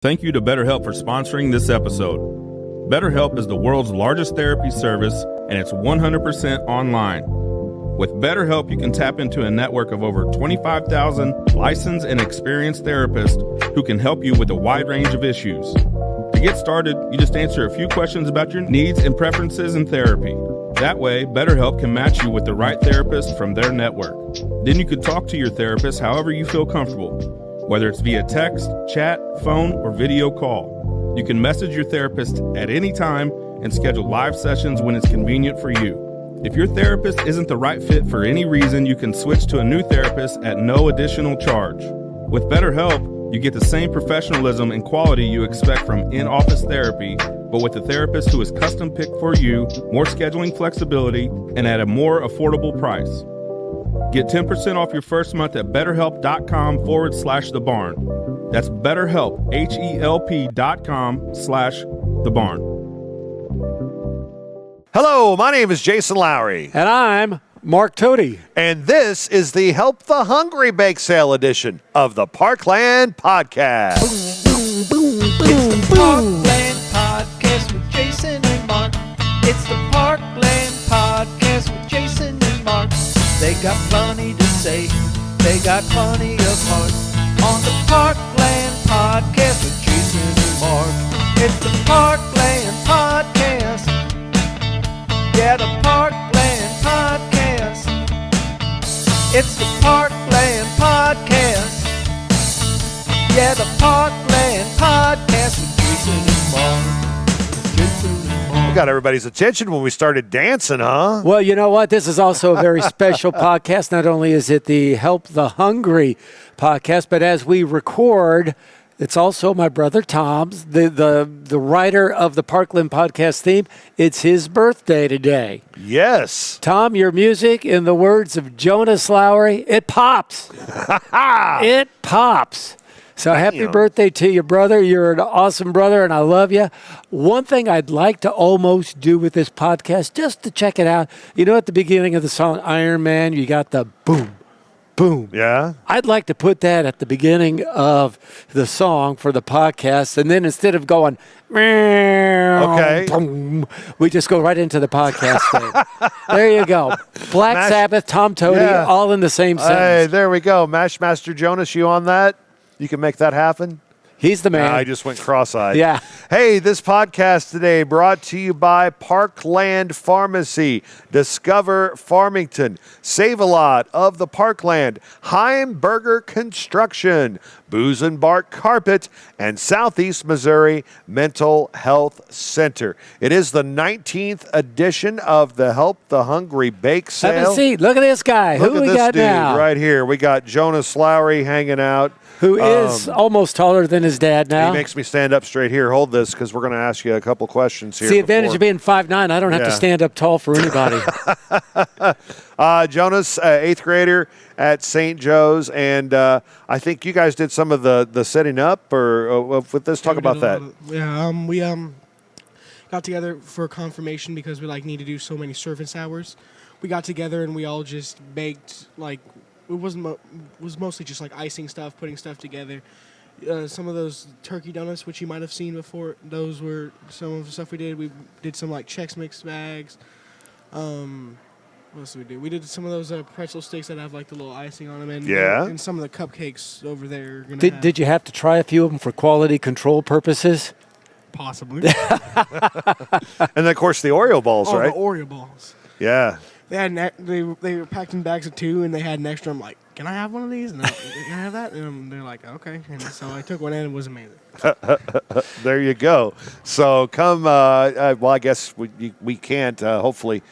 Thank you to BetterHelp for sponsoring this episode. BetterHelp is the world's largest therapy service, and it's 100% online. With BetterHelp, you can tap into a network of over 25,000 licensed and experienced therapists who can help you with a wide range of issues. To get started, you just answer a few questions about your needs and preferences in therapy. That way, BetterHelp can match you with the right therapist from their network. Then you can talk to your therapist however you feel comfortable, whether it's via text, chat, phone, or video call. You can message your therapist at any time and schedule live sessions when it's convenient for you. If your therapist isn't the right fit for any reason, you can switch to a new therapist at no additional charge. With BetterHelp, you get the same professionalism and quality you expect from in-office therapy, but with a therapist who is custom-picked for you, more scheduling flexibility, and at a more affordable price. Get 10% off your first month at betterhelp.com/thebarn. That's BetterHelp, HELP.com/thebarn. Hello, my name is Jason Loughary. And I'm Mark Toady. And this is the Help the Hungry Bake Sale edition of the Parkland Podcast. Boom, boom, boom, boom, it's the Parkland Podcast with Jason and Mark. It's the Parkland Podcast with Jason and Mark. They got plenty to say. They got plenty of heart. On the Parkland Podcast with Jason and Mark. It's the Parkland Podcast. Yeah, the Parkland Podcast. It's the Parkland Podcast. Yeah, the Parkland Podcast with Jason and Mark. Jason and Mark. We got everybody's attention when we started dancing, huh? Well, you know what? This is also a very special podcast. Not only is it the Help the Hungry podcast, but as we record, it's also my brother Tom's, the writer of the Parkland podcast theme. It's his birthday today. Yes. Tom, your music, in the words of Jonas Loughary, it pops. It pops. So happy birthday to you, brother. You're an awesome brother, and I love you. One thing I'd like to almost do with this podcast, just to check it out, you know, at the beginning of the song Iron Man, you got the boom, boom. Yeah. I'd like to put that at the beginning of the song for the podcast, and then instead of going, okay, boom, we just go right into the podcast thing. There you go. Black Sabbath, Tom Toady, all in the same sentence. Hey, there we go. Mashmaster Jonas, you on that? You can make that happen? He's the man. I just went cross-eyed. Yeah. Hey, this podcast today brought to you by Parkland Pharmacy. Discover Farmington. Save a lot of the Parkland. Heimberger Construction. Booze and Bark Carpet. And Southeast Missouri Mental Health Center. It is the 19th edition of the Help the Hungry Bake Sale. Have a seat. Look at this guy. Look Who at we this got dude now? right here. We got Jonas Loughary hanging out. Who is almost taller than his dad now. He makes me stand up straight here. Hold this, because we're going to ask you a couple questions here. It's the advantage of being 5'9". I don't have to stand up tall for anybody. Jonas, 8th grader at St. Joe's, and I think you guys did some of the setting up or with this. Talk about that. We got together for confirmation because we need to do so many service hours. We got together and we all just baked it was mostly just icing stuff, putting stuff together. Some of those turkey donuts, which you might have seen before, those were some of the stuff we did. We did some Chex Mix bags. What else did we do? We did some of those pretzel sticks that have the little icing on them, and some of the cupcakes over there. Did you have to try a few of them for quality control purposes? Possibly. And then, of course, the Oreo balls, right? The Oreo balls. Yeah. They had they were packed in bags of 2, and they had an extra. I'm like, can I have one of these? And can I have that? And they're like, okay. And so I took one, and it was amazing. There you go. So come. Well, I guess we can't. Hopefully,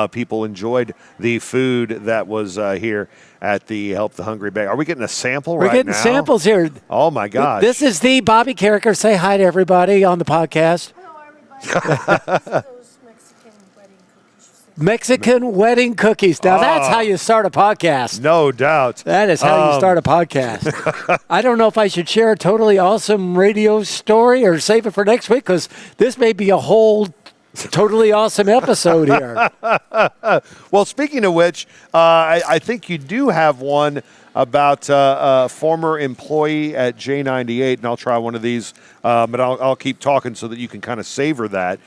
people enjoyed the food that was here at the Help the Hungry Bake. Are we getting a sample right now? We're getting samples here. Oh my gosh! This is the Bobby Carricker. Say hi to everybody on the podcast. Hello, everybody. Mexican wedding cookies. Now, that's how you start a podcast. No doubt. That is how you start a podcast. I don't know if I should share a totally awesome radio story or save it for next week, because this may be a whole totally awesome episode here. Well, speaking of which, I think you do have one about a former employee at J98, and I'll try one of these, but I'll keep talking so that you can kind of savor that.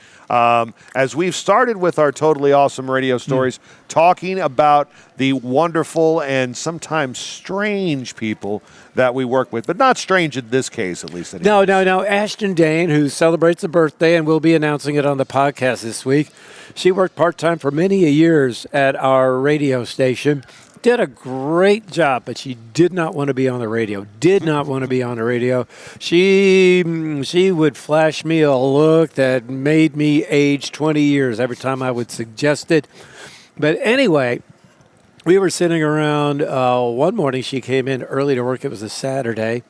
As we've started with our totally awesome radio stories, talking about the wonderful and sometimes strange people that we work with, but not strange in this case, at least. No. Ashton Dane, who celebrates a birthday, and we'll be announcing it on the podcast this week. She worked part-time for many years at our radio station. Did a great job, but she did not want to be on the radio. She would flash me a look that made me age 20 years every time I would suggest it. But anyway, we were sitting around one morning. She came in early to work. It was a Saturday.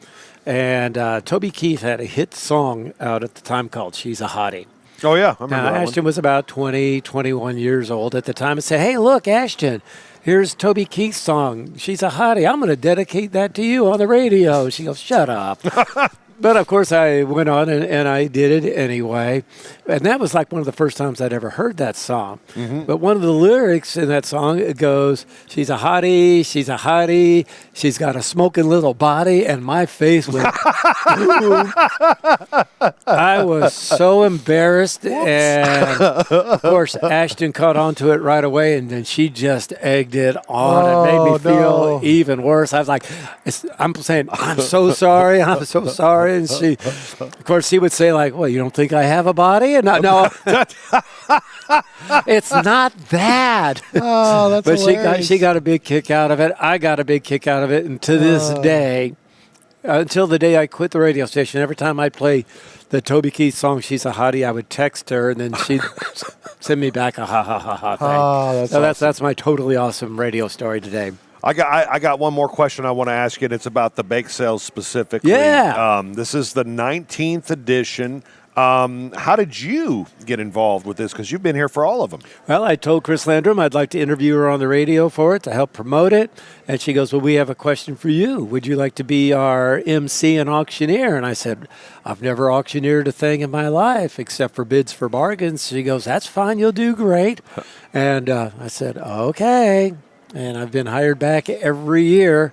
And Toby Keith had a hit song out at the time called She's a Hottie. Oh, yeah. I remember that Ashton one. was about 20, 21 years old at the time and said, hey, look, Ashton, here's Toby Keith's song. She's a Hottie. I'm going to dedicate that to you on the radio. She goes, shut up. But, of course, I went on and I did it anyway. And that was like one of the first times I'd ever heard that song. Mm-hmm. But one of the lyrics in that song, it goes, she's a hottie, she's got a smoking little body, and my face went boom. I was so embarrassed. And, of course, Ashton caught on to it right away, and then she just egged it on. It made me feel even worse. I was like, I'm saying, I'm so sorry. And she, of course, she would say, like, well, you don't think I have a body? And no, it's not that. Oh, that's but hilarious. she got a big kick out of it. I got a big kick out of it. And to this day, until the day I quit the radio station, every time I'd play the Toby Keith song, She's a Hottie, I would text her, and then she'd send me back a ha thing. Oh, That's my totally awesome radio story today. I got one more question I want to ask you, and it's about the bake sales specifically. Yeah. This is the 19th edition. How did you get involved with this? Because you've been here for all of them. Well, I told Chris Landrum I'd like to interview her on the radio for it to help promote it. And she goes, well, we have a question for you. Would you like to be our MC and auctioneer? And I said, I've never auctioneered a thing in my life except for bids for bargains. She goes, that's fine. You'll do great. And I said, okay. And I've been hired back every year.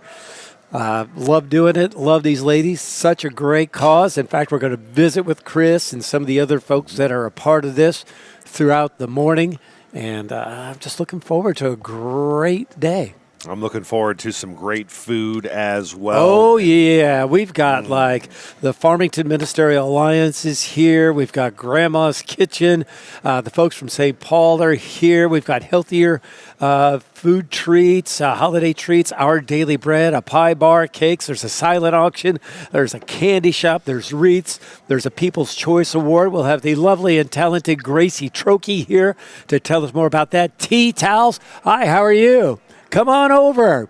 Love doing it. Love these ladies. Such a great cause. In fact, we're going to visit with Chris and some of the other folks that are a part of this throughout the morning. And I'm just looking forward to a great day. I'm looking forward to some great food as well. Oh, yeah. We've got like the Farmington Ministerial Alliance is here. We've got Grandma's Kitchen. The folks from St. Paul are here. We've got healthier food treats, holiday treats, Our Daily Bread, a pie bar, cakes. There's a silent auction. There's a candy shop. There's wreaths. There's a People's Choice Award. We'll have the lovely and talented Gracie Trokey here to tell us more about that. Tea towels. Hi, how are you? Come on over.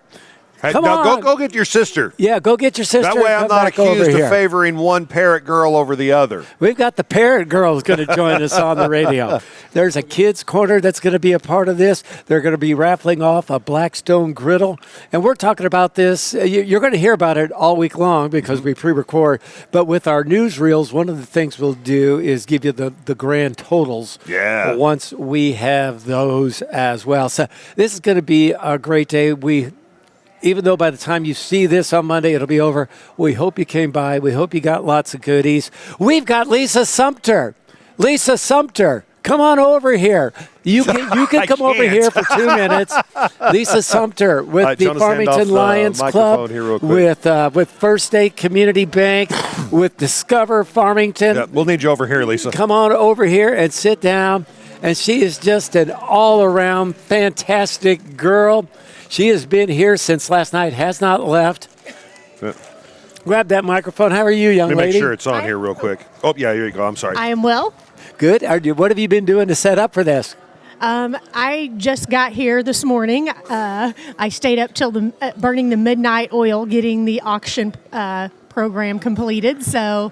Hey, Come now on. go get your sister. Yeah, go get your sister. That way I'm and come not back over accused here. of favoring one Perret girl over the other. We've got the Perret girls going to join us on the radio. There's a kids' corner that's going to be a part of this. They're going to be raffling off a Blackstone griddle. And we're talking about this. You're going to hear about it all week long because we pre-record. But with our newsreels, one of the things we'll do is give you the grand totals once we have those as well. So this is going to be a great day. Even though by the time you see this on Monday, it'll be over, we hope you came by. We hope you got lots of goodies. We've got Lisa Sumpter. Lisa Sumpter, come on over here. You can come over here for 2 minutes. Lisa Sumpter with the Jonas, Farmington Lions Club, with First State Community Bank, with Discover Farmington. Yeah, we'll need you over here, Lisa. Come on over here and sit down. And she is just an all-around fantastic girl. She has been here since last night, has not left. Grab that microphone. How are you, young lady? Let me make sure it's on here real quick. Oh, yeah, here you go. I'm sorry. I am well. Good. What have you been doing to set up for this? I just got here this morning. I stayed up till burning the midnight oil, getting the auction program completed. So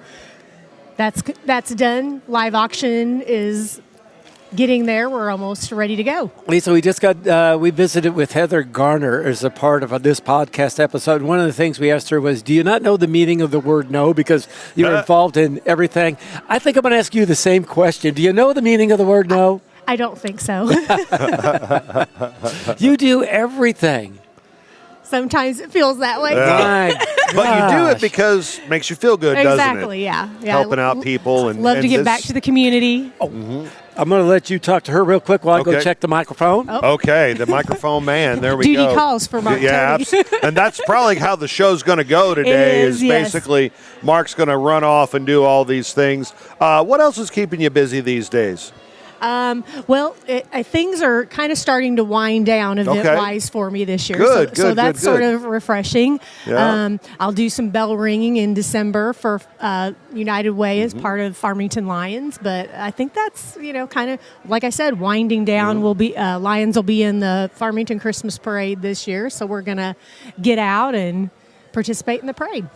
that's done. Live auction is getting there. We're almost ready to go. Lisa, we visited with Heather Garner as a part of this podcast episode. One of the things we asked her was, do you not know the meaning of the word no? Because you're involved in everything. I think I'm going to ask you the same question. Do you know the meaning of the word no? I don't think so. You do everything. Sometimes it feels that way. My But you do it gosh. because it makes you feel good, doesn't it? Exactly, yeah. Helping out people. And Love to give this- back to the community. I'm going to let you talk to her real quick while I go Okay. check the microphone. Okay, the microphone man. There we Duty go. calls for Mark Yeah, Tony. and that's probably how the show's going to go today. is, yes. Basically Mark's going to run off and do all these things. What else is keeping you busy these days? Well, things are kind of starting to wind down event-wise for me this year. Good, so good, that's good, sort good. of refreshing. Yeah. I'll do some bell ringing in December for United Way as part of Farmington Lions. But I think that's, kind of, like I said, winding down. Will be Lions will be in the Farmington Christmas Parade this year. So we're going to get out and participate in the parade.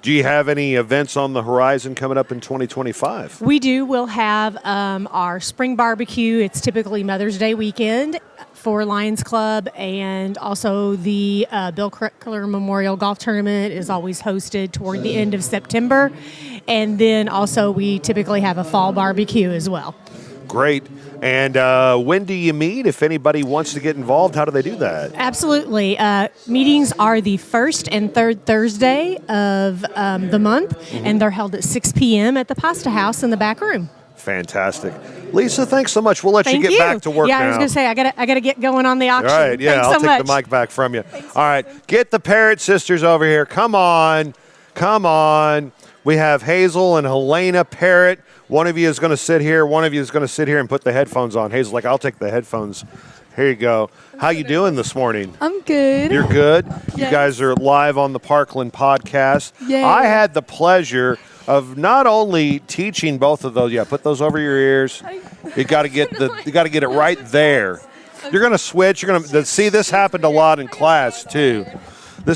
Do you have any events on the horizon coming up in 2025? We do. We'll have our spring barbecue. It's typically Mother's Day weekend for Lions Club, and also the Bill Crickler Memorial Golf Tournament is always hosted toward the end of September. And then also we typically have a fall barbecue as well. Great. And when do you meet? If anybody wants to get involved, how do they do that? Absolutely. Meetings are the first and third Thursday of the month, and they're held at 6 p.m. at the Pasta House in the back room. Fantastic. Lisa, thanks so much. We'll let Thank you get back to work yeah, now. I was going to say, I gotta get going on the auction. All right, yeah, Thanks I'll so take much. the mic back from you. All right, get the Perret sisters over here. Come on. We have Hazel and Helena Perret. One of you is going to sit here. One of you is going to sit here and put the headphones on. Hazel's like, I'll take the headphones. Here you go. How you doing this morning? I'm good. You're good? You Yes. guys are live on the Parkland podcast. Yay. I had the pleasure of not only teaching both of those. Yeah, put those over your ears. You got to get it right there. You're going to switch. You're going to see this happened a lot in class too. They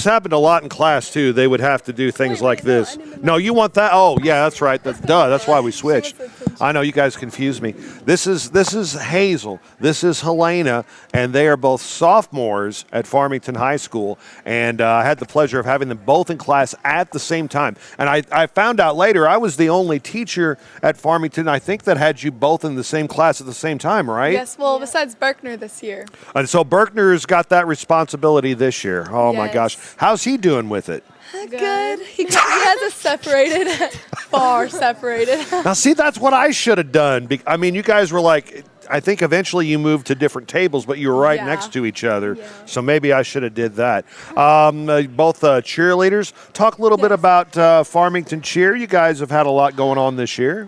would have to do things like this. No, you want that? Oh, yeah, that's right. That's why we switched. I know you guys confuse me. This is Hazel. This is Helena, and they are both sophomores at Farmington High School. And I had the pleasure of having them both in class at the same time. And I found out later I was the only teacher at Farmington, I think, that had you both in the same class at the same time, right? Yes, well, besides Berkner this year. And so Berkner's got that responsibility this year. Oh, my Yes. gosh. How's he doing with it? Good. He has us separated, far separated. Now, see, that's what I should have done. I mean, you guys were like, I think eventually you moved to different tables, but you were right Yeah. next to each other. Yeah. So maybe I should have did that. Both cheerleaders. Talk a little bit Yes. about Farmington Cheer. You guys have had a lot going on this year.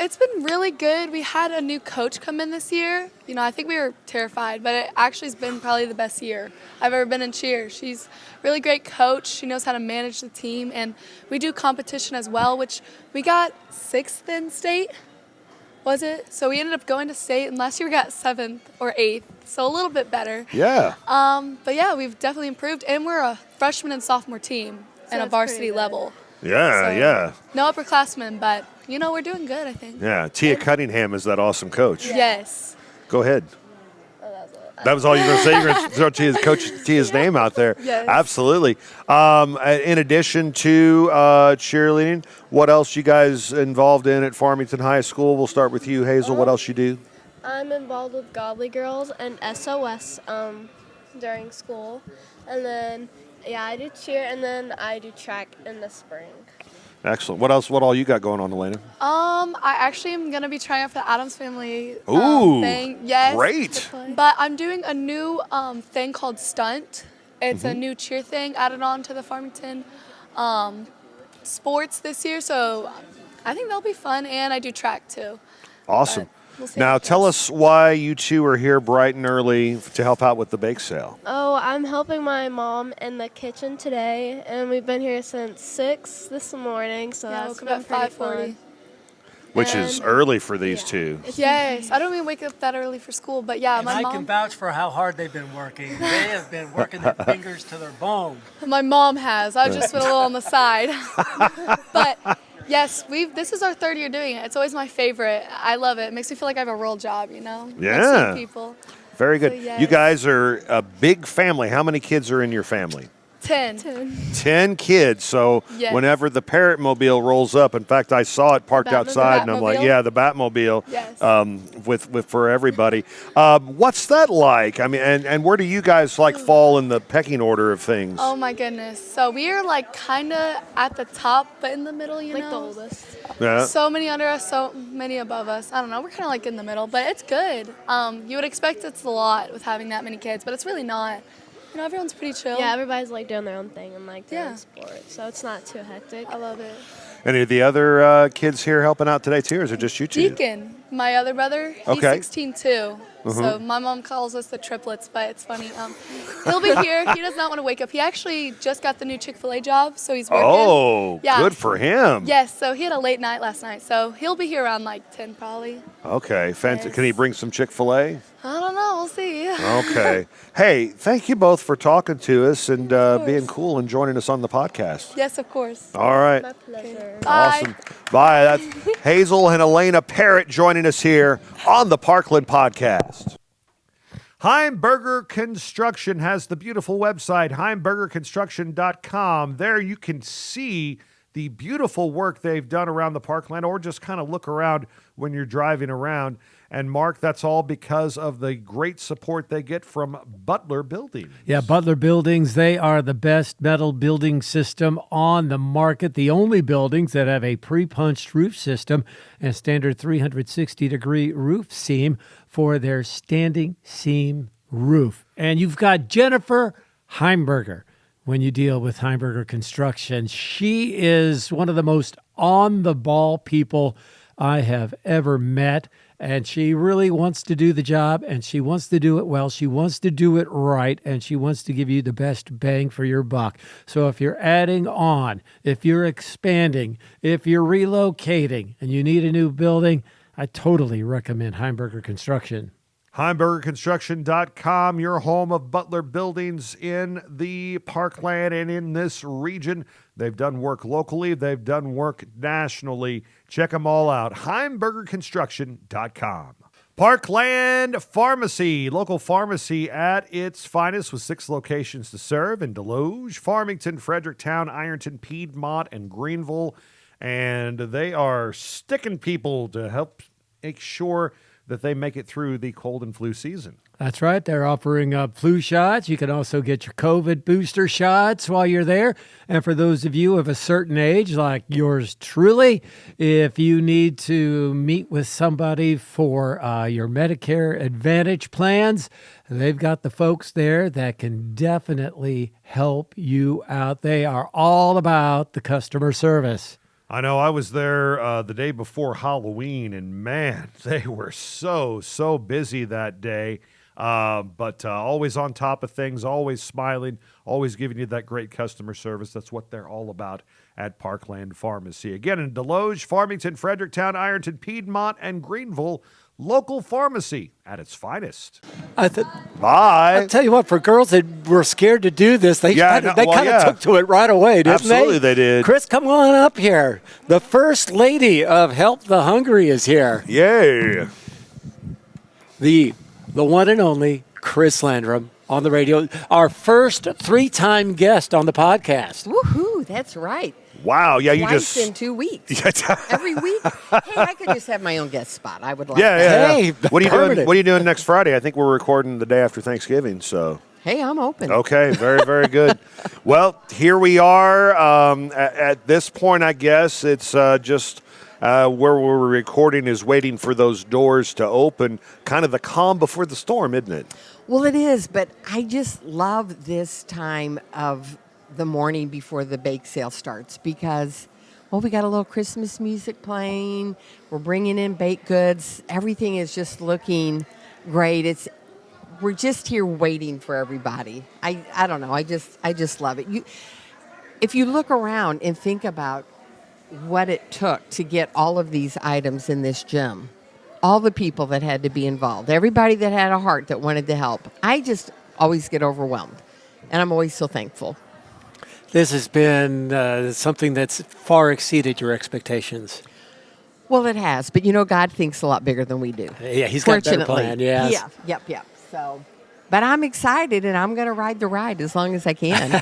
It's been really good. We had a new coach come in this year. I think we were terrified, but it actually has been probably the best year I've ever been in cheer. She's a really great coach. She knows how to manage the team, and we do competition as well, which we got 6th in state. Was it? So we ended up going to state, and last year we got 7th or 8th, so a little bit better. Yeah. But yeah, we've definitely improved, and we're a freshman and sophomore team at a that's varsity pretty good. level. Yeah, So, yeah. No upperclassmen, but we're doing good, I think. Yeah. Tia Cunningham is that awesome coach. Yes. Go ahead. That was all you were going to say? You're going to throw Tia's name out there. Yes. Absolutely. In addition to cheerleading, what else you guys involved in at Farmington High School? We'll start with you, Hazel. What else you do? I'm involved with Godly Girls and SOS during school. And then, I do cheer, and then I do track in the spring. Excellent. What else? What all you got going on, Helena? I actually am going to be trying out for the Addams Family Ooh, thing. Yes. great. But I'm doing a new thing called Stunt. It's a new cheer thing added on to the Farmington sports this year. So I think that'll be fun. And I do track too. Awesome. We'll see Now, how it tell goes. us why you two are here bright and early to help out with the bake sale. Oh, I'm helping my mom in the kitchen today, and we've been here since 6 this morning, so Yeah, that's woke up been at pretty 5:40. fun. Which is And- early for these two. Yes. I don't even wake up that early for school. But yeah, And my I can mom. vouch for how hard they've been working. They have been working their fingers to their bone. My mom has. I've just been a little on the side. But yes, this is our 3rd year doing it. It's always my favorite. I love it. It makes me feel like I have a real job, Yeah. Next to people. Very good. So, yes. You guys are a big family. How many kids are in your family? 10. 10 kids. So Yes. whenever the Perret mobile rolls up, in fact, I saw it parked outside, and I'm like, Batmobile? yeah, the Batmobile. Yes. With for everybody. What's that like? I mean, and where do you guys fall in the pecking order of things? Oh my goodness. So we are kind of at the top, but in the middle, you Like know. the oldest. Yeah. So many under us, so many above us. I don't know. We're kind of in the middle, but it's good. You would expect it's a lot with having that many kids, but it's really not. Everyone's pretty chill. Yeah, everybody's doing their own thing and their Yeah. own sport, so it's not too hectic. I love it. Any of the other kids here helping out today too, or is it just you two? Deacon, my other brother, he's Okay. 16 too. So my mom calls us the triplets, but it's funny. He'll be here. He does not want to wake up. He actually just got the new Chick-fil-A job, so he's working. Oh, Yeah. good for him. Yes, so he had a late night last night, so he'll be here around 10 probably. Okay, fancy. Yes. Can he bring some Chick-fil-A? I don't know. We'll see. Okay. Hey, thank you both for talking to us and being cool and joining us on the podcast. Yes, of course. All right. My pleasure. Bye. Awesome. Bye. That's Hazel and Helena Perret joining us here on the Parkland podcast. Heimberger Construction has the beautiful website, heimbergerconstruction.com. There you can see the beautiful work they've done around the Parkland, or just kind of look around when you're driving around. And Mark, that's all because of the great support they get from Butler Buildings. Yeah, Butler Buildings, they are the best metal building system on the market. The only buildings that have a pre-punched roof system and standard 360-degree roof seam for their standing seam roof. And you've got Jennifer Heimberger when you deal with Heimberger Construction. She is one of the most on-the-ball people I have ever met. And she really wants to do the job, and she wants to do it well. She wants to do it right, and she wants to give you the best bang for your buck. So if you're adding on, if you're expanding, if you're relocating, and you need a new building, I totally recommend Heimberger Construction. HeimbergerConstruction.com, your home of Butler Buildings in the Parkland and in this region. They've done work locally. They've done work nationally. Check them all out. HeimbergerConstruction.com. Parkland Pharmacy, local pharmacy at its finest with 6 locations to serve in Deloge, Farmington, Fredericktown, Ironton, Piedmont, and Greenville. And they are sticking people to help make sure that they make it through the cold and flu season. That's right. They're offering flu shots. You can also get your COVID booster shots while you're there. And for those of you of a certain age, like yours truly, if you need to meet with somebody for your Medicare Advantage plans, they've got the folks there that can definitely help you out. They are all about the customer service. I know I was there the day before Halloween, and man, they were so busy that day. But always on top of things, always smiling, always giving you that great customer service. That's what they're all about at Parkland Pharmacy. Again, in Deloge, Farmington, Fredericktown, Ironton, Piedmont, and Greenville, local pharmacy at its finest. Bye. I tell you what, for girls that were scared to do this, they kind of took to it right away, didn't Absolutely, they did. Chris, come on up here. The First Lady of Help the Hungry is here. Yay. The one and only Chris Landrum on the radio. Our first 3-time guest on the podcast. Woohoo, that's right. Wow, yeah, you Twice just... in 2 weeks. Every week. Hey, I could just have my own guest spot. I would like Yeah. that. Hey, What are you doing? permanent. What are you doing next Friday? I think we're recording the day after Thanksgiving, so... Hey, I'm open. Okay, very, very good. Well, here we are. At this point, I guess it's just where we're recording is waiting for those doors to open. Kind of the calm before the storm, isn't it? Well, it is, but I just love this time of the morning before the bake sale starts because, well, we got a little Christmas music playing. We're bringing in baked goods. Everything is just looking great. We're just here waiting for everybody. I don't know. I just love it. If you look around and think about what it took to get all of these items in this gym, all the people that had to be involved, everybody that had a heart that wanted to help, I just always get overwhelmed, and I'm always so thankful. This has been something that's far exceeded your expectations. Well, it has, but God thinks a lot bigger than we do. Yeah, he's got a better Fortunately. plan, yes. Yeah, yep. So But I'm excited, and I'm going to ride the ride as long as I can.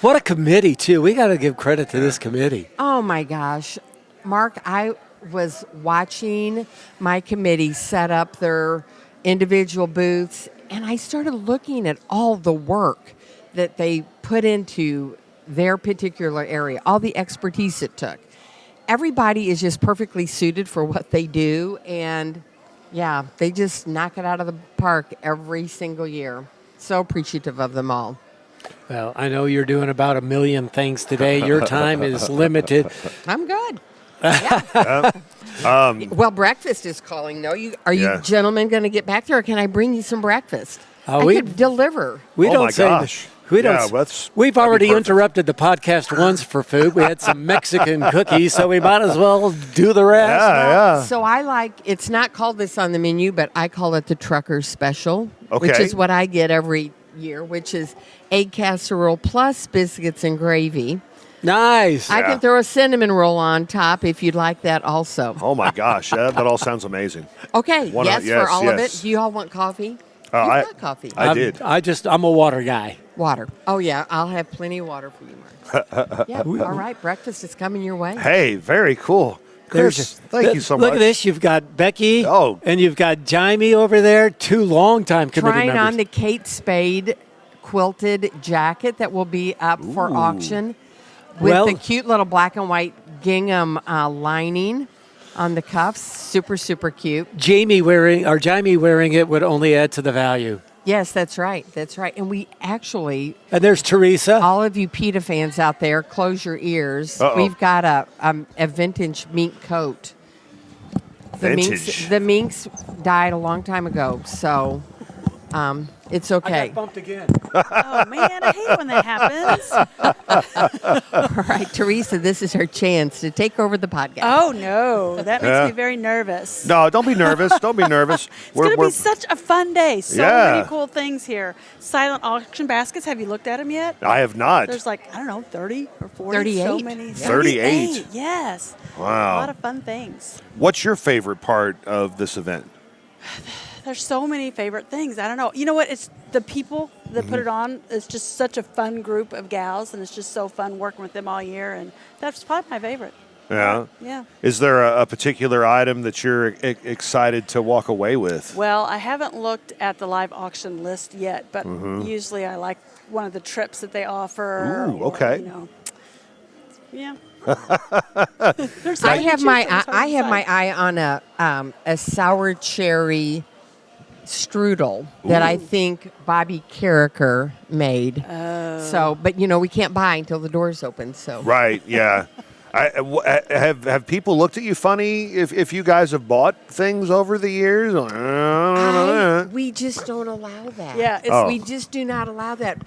What a committee, too. We got to give credit to this committee. Oh, my gosh. Mark, I was watching my committee set up their individual booths, and I started looking at all the work that they put into their particular area, all the expertise it took. Everybody is just perfectly suited for what they do, and yeah, they just knock it out of the park every single year. So appreciative of them all. Well, I know you're doing about 1 million things today. Your time is limited. I'm good. Yeah. Well, breakfast is calling, though. Are you gentlemen going to get back there, or can I bring you some breakfast? I could deliver. We don't my say gosh. We don't. We've already interrupted the podcast once for food. We had some Mexican cookies, so we might as well do the rest. Yeah. So it's not called this on the menu, but I call it the Trucker's Special, okay, which is what I get every year, which is egg casserole plus biscuits and gravy. Nice. I can throw a cinnamon roll on top if you'd like that also. Oh, my gosh. That all sounds amazing. Okay. Yes, for all of it. Do you all want coffee? I got coffee. I did. I'm a water guy. Water. Oh, yeah. I'll have plenty of water for you, Mark. Yeah. All right. Breakfast is coming your way. Hey, very cool. Chris, thank you so much. Look at this. You've got Becky and you've got Jaime over there, 2 longtime committee members. Trying on the Kate Spade quilted jacket that will be up for auction with the cute little black and white gingham lining on the cuffs. Super, super cute. Jaime wearing it would only add to the value. Yes, that's right. That's right. And we actually... And there's Teresa. All of you PETA fans out there, close your ears. Uh-oh. We've got a vintage mink coat. The minks died a long time ago, so it's okay. I got bumped again. Oh, man, I hate when that happens. All right, Teresa, this is her chance to take over the podcast. Oh, no. That makes me very nervous. No, don't be nervous. Don't be nervous. It's going to be such a fun day. So many cool things here. Silent auction baskets. Have you looked at them yet? I have not. There's 30 or 40. 38. So many. 38. Yes. Wow. A lot of fun things. What's your favorite part of this event? There's so many favorite things. I don't know. You know what? It's the people that put it on. It's just such a fun group of gals, and it's just so fun working with them all year. And that's probably my favorite. Yeah. Yeah. Is there a particular item that you're excited to walk away with? Well, I haven't looked at the live auction list yet, but usually I like one of the trips that they offer. Ooh, okay. Yeah. I have my eye on a sour cherry strudel that I think Bobby Carricker made. So, but we can't buy until the doors open. So Right. Yeah. Have people looked at you funny if you guys have bought things over the years? We just don't allow that. Yeah, we just do not allow that.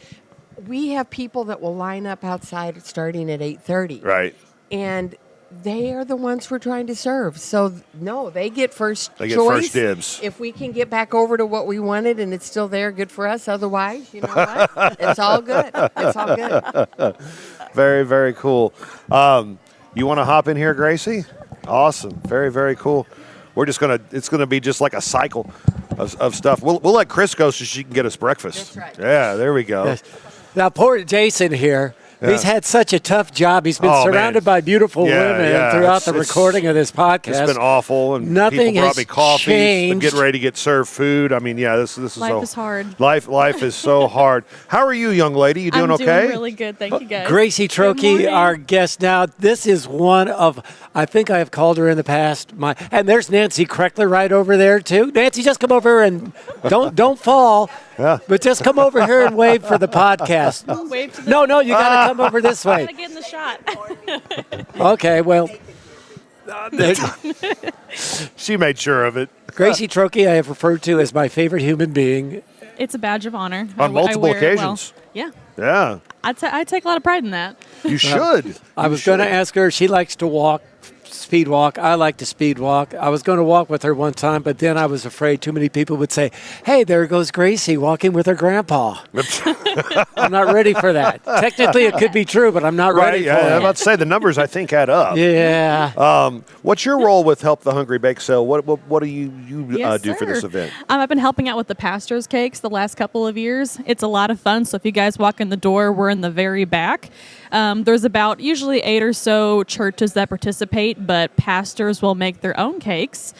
We have people that will line up outside starting at 8:30. Right. And they are the ones we're trying to serve. So, no, they get first choice. They get first dibs. If we can get back over to what we wanted and it's still there, good for us. Otherwise, you know what? It's all good. It's all good. Very, very cool. You want to hop in here, Gracie? Awesome. Very, very cool. It's gonna be just like a cycle of stuff. We'll let Chris go so she can get us breakfast. That's right. Yeah, there we go. Yes. Now, poor Jason here. Yeah. He's had such a tough job. He's been surrounded by beautiful women throughout the recording of this podcast. It's been awful, and nothing people brought me coffee. Changed. Been getting ready to get served food. I mean, this is life is hard. Life is so hard. How are you, young lady? You doing okay? I'm doing really good, thank you guys. Gracie Trokey, our guest now. This is one of, I think I have called her in the past. And there's Nancy Kreckler right over there too. Nancy, just come over and don't fall. Yeah. But just come over here and wave for the podcast. Wave to the No, you got to come over this way. I got to get in the shot. Okay, well. She made sure of it. Gracie Trokey, I have referred to as my favorite human being. It's a badge of honor. On multiple occasions. Yeah. Yeah. I take a lot of pride in that. You should. I was going to ask her. She likes to walk speed walk. I like to speed walk. I was going to walk with her one time, but then I was afraid too many people would say, hey, there goes Gracie walking with her grandpa. I'm not ready for that. Technically, it could be true, but I'm not ready for it. I'm about to say the numbers, I think, add up. Yeah. What's your role with Help the Hungry Bake Sale? What do you Yes, do for sir. this event? I've been helping out with the pastor's cakes the last couple of years. It's a lot of fun. So if you guys walk in the door, we're in the very back. There's about usually 8 or so churches that participate, but pastors will make their own cakes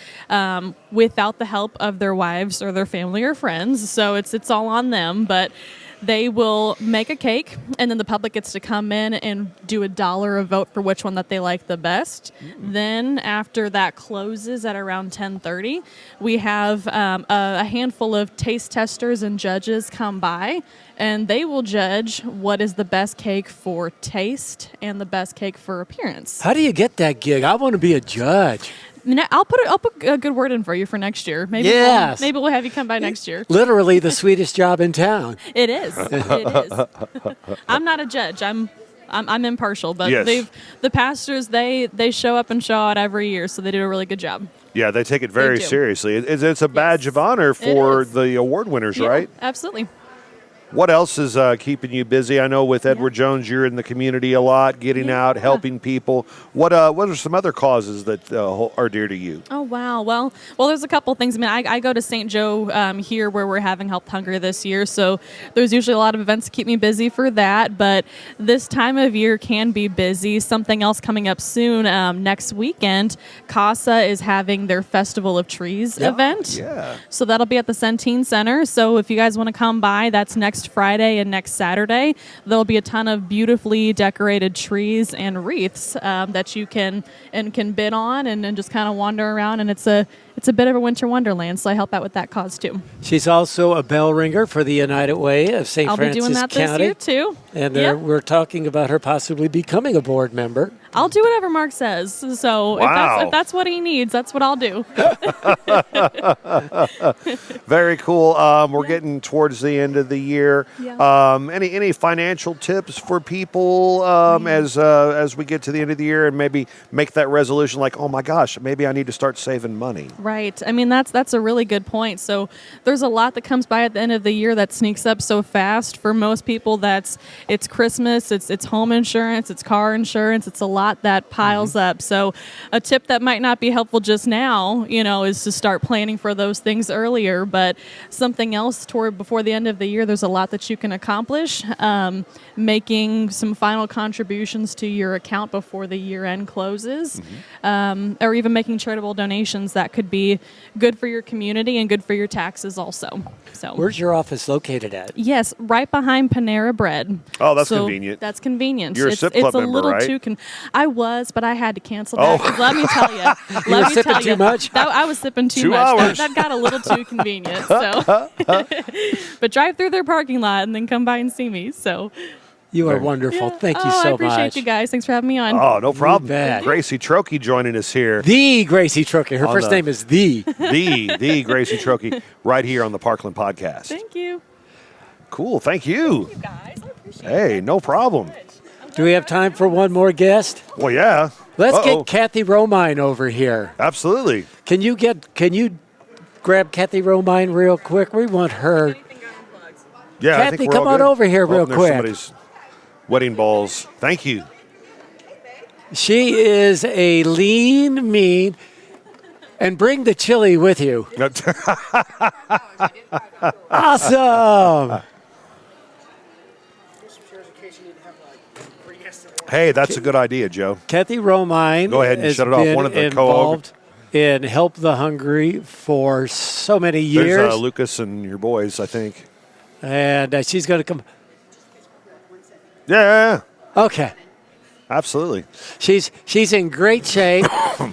without the help of their wives or their family or friends. So it's all on them, but they will make a cake, and then the public gets to come in and do $1 a vote for which one that they like the best. Then after that closes at around 10:30, we have a handful of taste testers and judges come by, and they will judge what is the best cake for taste and the best cake for appearance. How do you get that gig? I want to be a judge. I'll put a good word in for you for next year. Maybe Yes. maybe we'll have you come by next year. Literally the sweetest job in town. It is. It is. I'm not a judge. I'm impartial, but Yes. the pastors they show up and show out every year, so they do a really good job. Yeah, they take it very do. seriously. It's a badge of honor for the award winners, Yeah, right? Absolutely. What else is keeping you busy? I know with Edward Jones, you're in the community a lot, getting out, helping people. What are some other causes that are dear to you? Oh, wow. Well, there's a couple things. I mean, I go to St. Joe here where we're having Help Hungry this year, so there's usually a lot of events to keep me busy for that, but this time of year can be busy. Something else coming up soon, next weekend, CASA is having their Festival of Trees event. Yeah. So that'll be at the Centene Center. So if you guys want to come by, that's next Friday and next Saturday. There'll be a ton of beautifully decorated trees and wreaths that you can bid on and just kind of wander around. And it's a bit of a winter wonderland. So I help out with that cause too. She's also a bell ringer for the United Way of St. I'll Francis be doing that County. this year too. And Yep. we're talking about her possibly becoming a board member. I'll do whatever Mark says. So Wow. if that's what he needs, that's what I'll do. Very cool. We're getting towards the end of the year. Yeah. Any financial tips for people as we get to the end of the year and maybe make that resolution like, oh my gosh, maybe I need to start saving money? Right. I mean, that's a really good point. So there's a lot that comes by at the end of the year that sneaks up so fast. For most people, it's Christmas, it's home insurance, it's car insurance, it's a lot that piles up. So a tip that might not be helpful just now, is to start planning for those things earlier. But something else before the end of the year, there's a lot that you can accomplish. Making some final contributions to your account before the year end closes, or even making charitable donations that could be good for your community and good for your taxes also. So Where's your office located at? yes, right behind Panera Bread. Oh, that's So convenient. That's convenient. You're a it's SIP Club it's a member, little right? too I was, but I had to cancel that. Oh. 'Cause let me tell you. You were sipping too much? I was sipping too 2 much. hours. That got a little too convenient. So, but drive through their parking lot and then come by and see me. So You are wonderful. Thank you so much. I appreciate you guys. Thanks for having me on. Oh, no problem. bet. Gracie Trokey joining us here. The Gracie Trokey. Her On first the- name is The. the Gracie Trokey right here on the Parkland podcast. Thank you. Cool. Thank you. You guys, I appreciate Hey, no problem. Do we have time for one more guest? Well, yeah. Let's Uh-oh. get Kathy Romine over here. Absolutely. Can you grab Kathy Romine real quick? We want her. Yeah, I Kathy, think we're come all on good. over here real there's quick. Somebody's wedding balls. Thank you. She is a lean, mean, and bring the chili with you. Awesome. Hey, that's a good idea, Joe. Kathy Romine. Go ahead and has shut it off. been One of the involved in Help the Hungry for so many years. There's Lucas and your boys, I think. And she's going to come. Yeah. Okay. Absolutely. She's in great shape.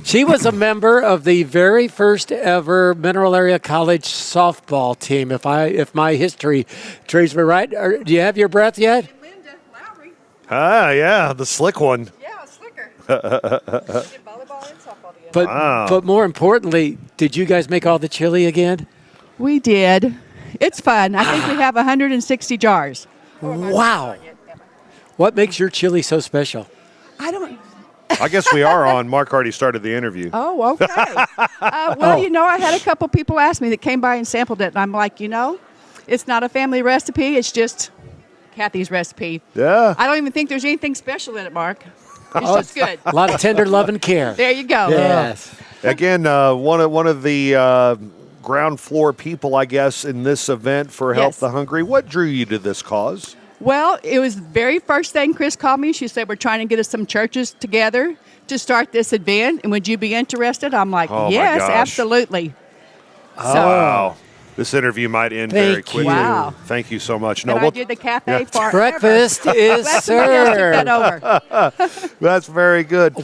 She was a member of the very first ever Mineral Area College softball team. If my history trees me right, do you have your breath yet? Ah, yeah, the slick one. Yeah, slicker. But Wow. but more importantly, did you guys make all the chili again? We did. It's fun. I think we have 160 jars. Wow. What makes your chili so special? I don't. I guess we are on. Mark already started the interview. Oh, okay. I had a couple people ask me that came by and sampled it, and I'm like, it's not a family recipe. It's just Kathy's recipe. Yeah. I don't even think there's anything special in it, Mark. It's just good. A lot of tender love and care. There you go. Yes. Again, one of the ground floor people, I guess, in this event for Help the Hungry. What drew you to this cause? Well, it was the very first thing Chris called me. She said, we're trying to get us some churches together to start this event, and would you be interested? I'm like, yes, absolutely. Wow. This interview might end very quickly. Wow. Thank you so much. I did the cafe for breakfast is served. That's very good.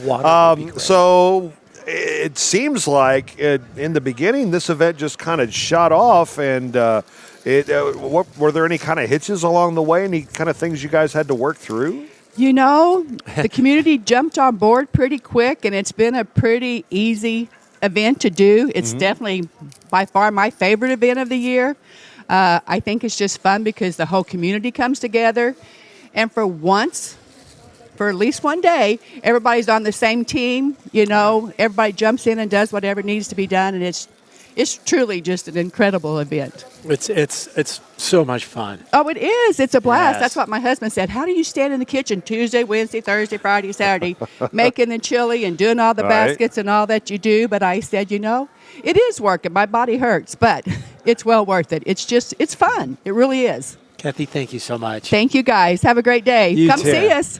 So it seems like in the beginning, this event just kind of shot off, and were there any kind of hitches along the way? Any kind of things you guys had to work through? The community jumped on board pretty quick, and it's been a pretty easy event to do. It's definitely by far my favorite event of the year. I think it's just fun because the whole community comes together, and for at least one day, everybody's on the same team. Everybody jumps in and does whatever needs to be done, and it's truly just an incredible event. It's so much fun. Oh, it is. It's a blast. Yes. That's what my husband said. How do you stand in the kitchen Tuesday, Wednesday, Thursday, Friday, Saturday, making the chili and doing all the baskets and all that you do? But I said, it is working. My body hurts, but it's well worth it. It's fun. It really is. Kathy, thank you so much. Thank you, guys. Have a great day. Come see us.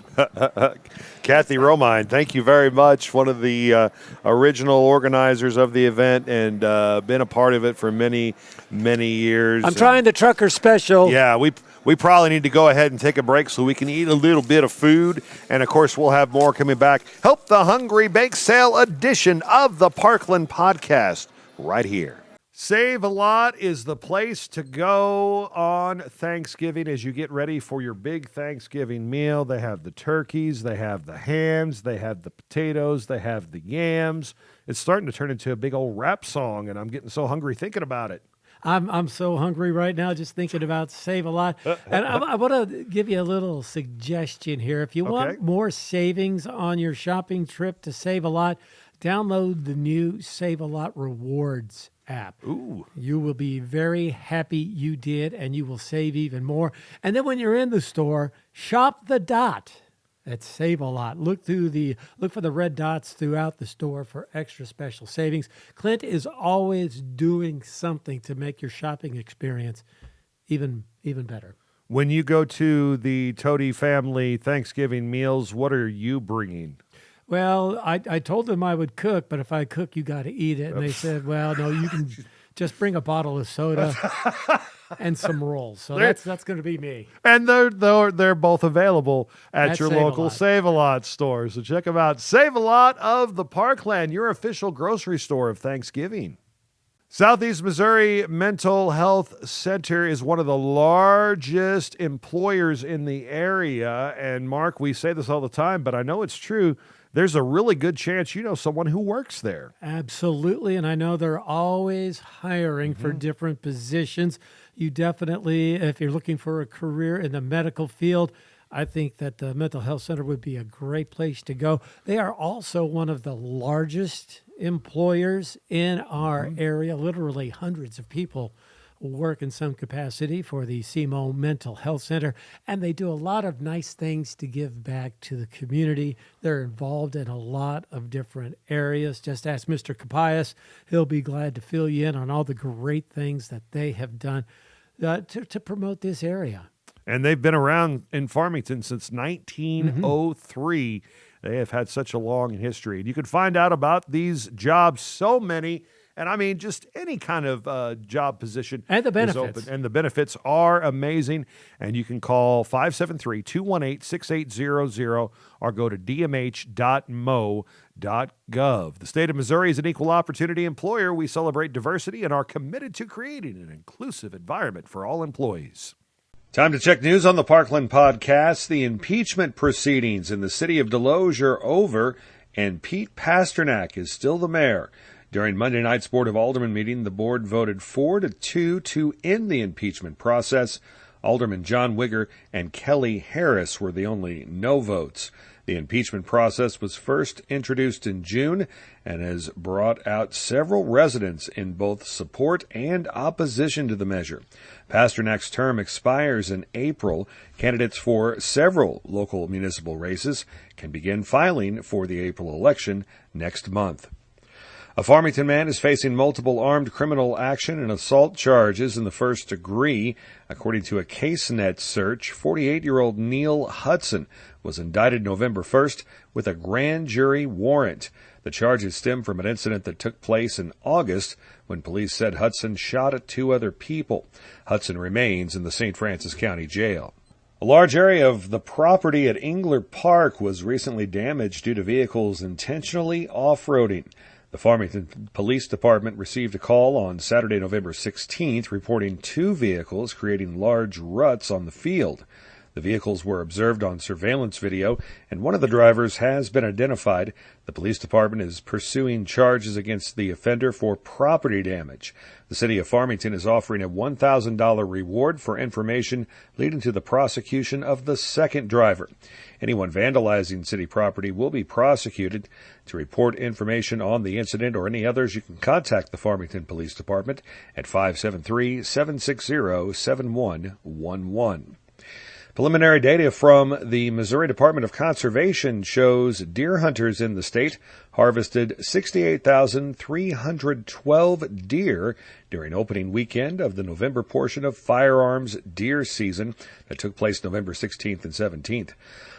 Kathy Romine, thank you very much. One of the original organizers of the event and been a part of it for many, many years. I'm trying the trucker special. Yeah, we probably need to go ahead and take a break so we can eat a little bit of food. And, of course, we'll have more coming back. Help the Hungry Bake Sale edition of the Parkland podcast right here. Save a Lot is the place to go on Thanksgiving as you get ready for your big Thanksgiving meal. They have the turkeys, they have the hams, they have the potatoes, they have the yams. It's starting to turn into a big old rap song, and I'm getting so hungry thinking about it. I'm so hungry right now just thinking about Save a Lot. And I want to give you a little suggestion here. If you want more savings on your shopping trip to Save a Lot, download the new Save a Lot Rewards app. Ooh. You will be very happy you did, and you will save even more. And then when you're in the store, shop the dot. That's Save a Lot. Look for the red dots throughout the store for extra special savings. Clint is always doing something to make your shopping experience even better. When you go to the Toady family Thanksgiving meals, what are you bringing? Well, I told them I would cook, but if I cook, you got to eat it. And they said, well, no, you can just bring a bottle of soda and some rolls. So that's going to be me. And they're both available at your local Save a Lot store. So check them out. Save a Lot of the Parkland, your official grocery store of Thanksgiving. Southeast Missouri Mental Health Center is one of the largest employers in the area. And Mark, we say this all the time, but I know it's true. There's a really good chance you know someone who works there. Absolutely, and I know they're always hiring for different positions. You definitely, if you're looking for a career in the medical field, I think that the Mental Health Center would be a great place to go. They are also one of the largest employers in our area. Literally hundreds of people work in some capacity for the SEMO Mental Health Center, and they do a lot of nice things to give back to the community. They're involved in a lot of different areas. Just ask Mr. Capias. He'll be glad to fill you in on all the great things that they have done to promote this area. And they've been around in Farmington since 1903. They have had such a long history. And you can find out about these jobs, so many. And I mean, just any kind of job position. And the benefits. Is open. And the benefits are amazing. And you can call 573-218-6800 or go to dmh.mo.gov. The state of Missouri is an equal opportunity employer. We celebrate diversity and are committed to creating an inclusive environment for all employees. Time to check news on the Parkland podcast. The impeachment proceedings in the city of Deloge are over, and Pete Pasternak is still the mayor. During Monday night's Board of Aldermen meeting, the board voted 4-2 to end the impeachment process. Alderman John Wigger and Kelly Harris were the only no votes. The impeachment process was first introduced in June and has brought out several residents in both support and opposition to the measure. Pasternak's term expires in April. Candidates for several local municipal races can begin filing for the April election next month. A Farmington man is facing multiple armed criminal action and assault charges in the first degree. According to a CaseNet search, 48-year-old Neil Hudson was indicted November 1st with a grand jury warrant. The charges stem from an incident that took place in August when police said Hudson shot at 2 other people. Hudson remains in the St. Francis County Jail. A large area of the property at Engler Park was recently damaged due to vehicles intentionally off-roading. The Farmington Police Department received a call on Saturday, November 16th, reporting 2 vehicles creating large ruts on the field. The vehicles were observed on surveillance video, and one of the drivers has been identified. The police department is pursuing charges against the offender for property damage. The city of Farmington is offering a $1,000 reward for information leading to the prosecution of the second driver. Anyone vandalizing city property will be prosecuted. To report information on the incident or any others, you can contact the Farmington Police Department at 573-760-7111. Preliminary data from the Missouri Department of Conservation shows deer hunters in the state harvested 68,312 deer during opening weekend of the November portion of firearms deer season that took place November 16th and 17th.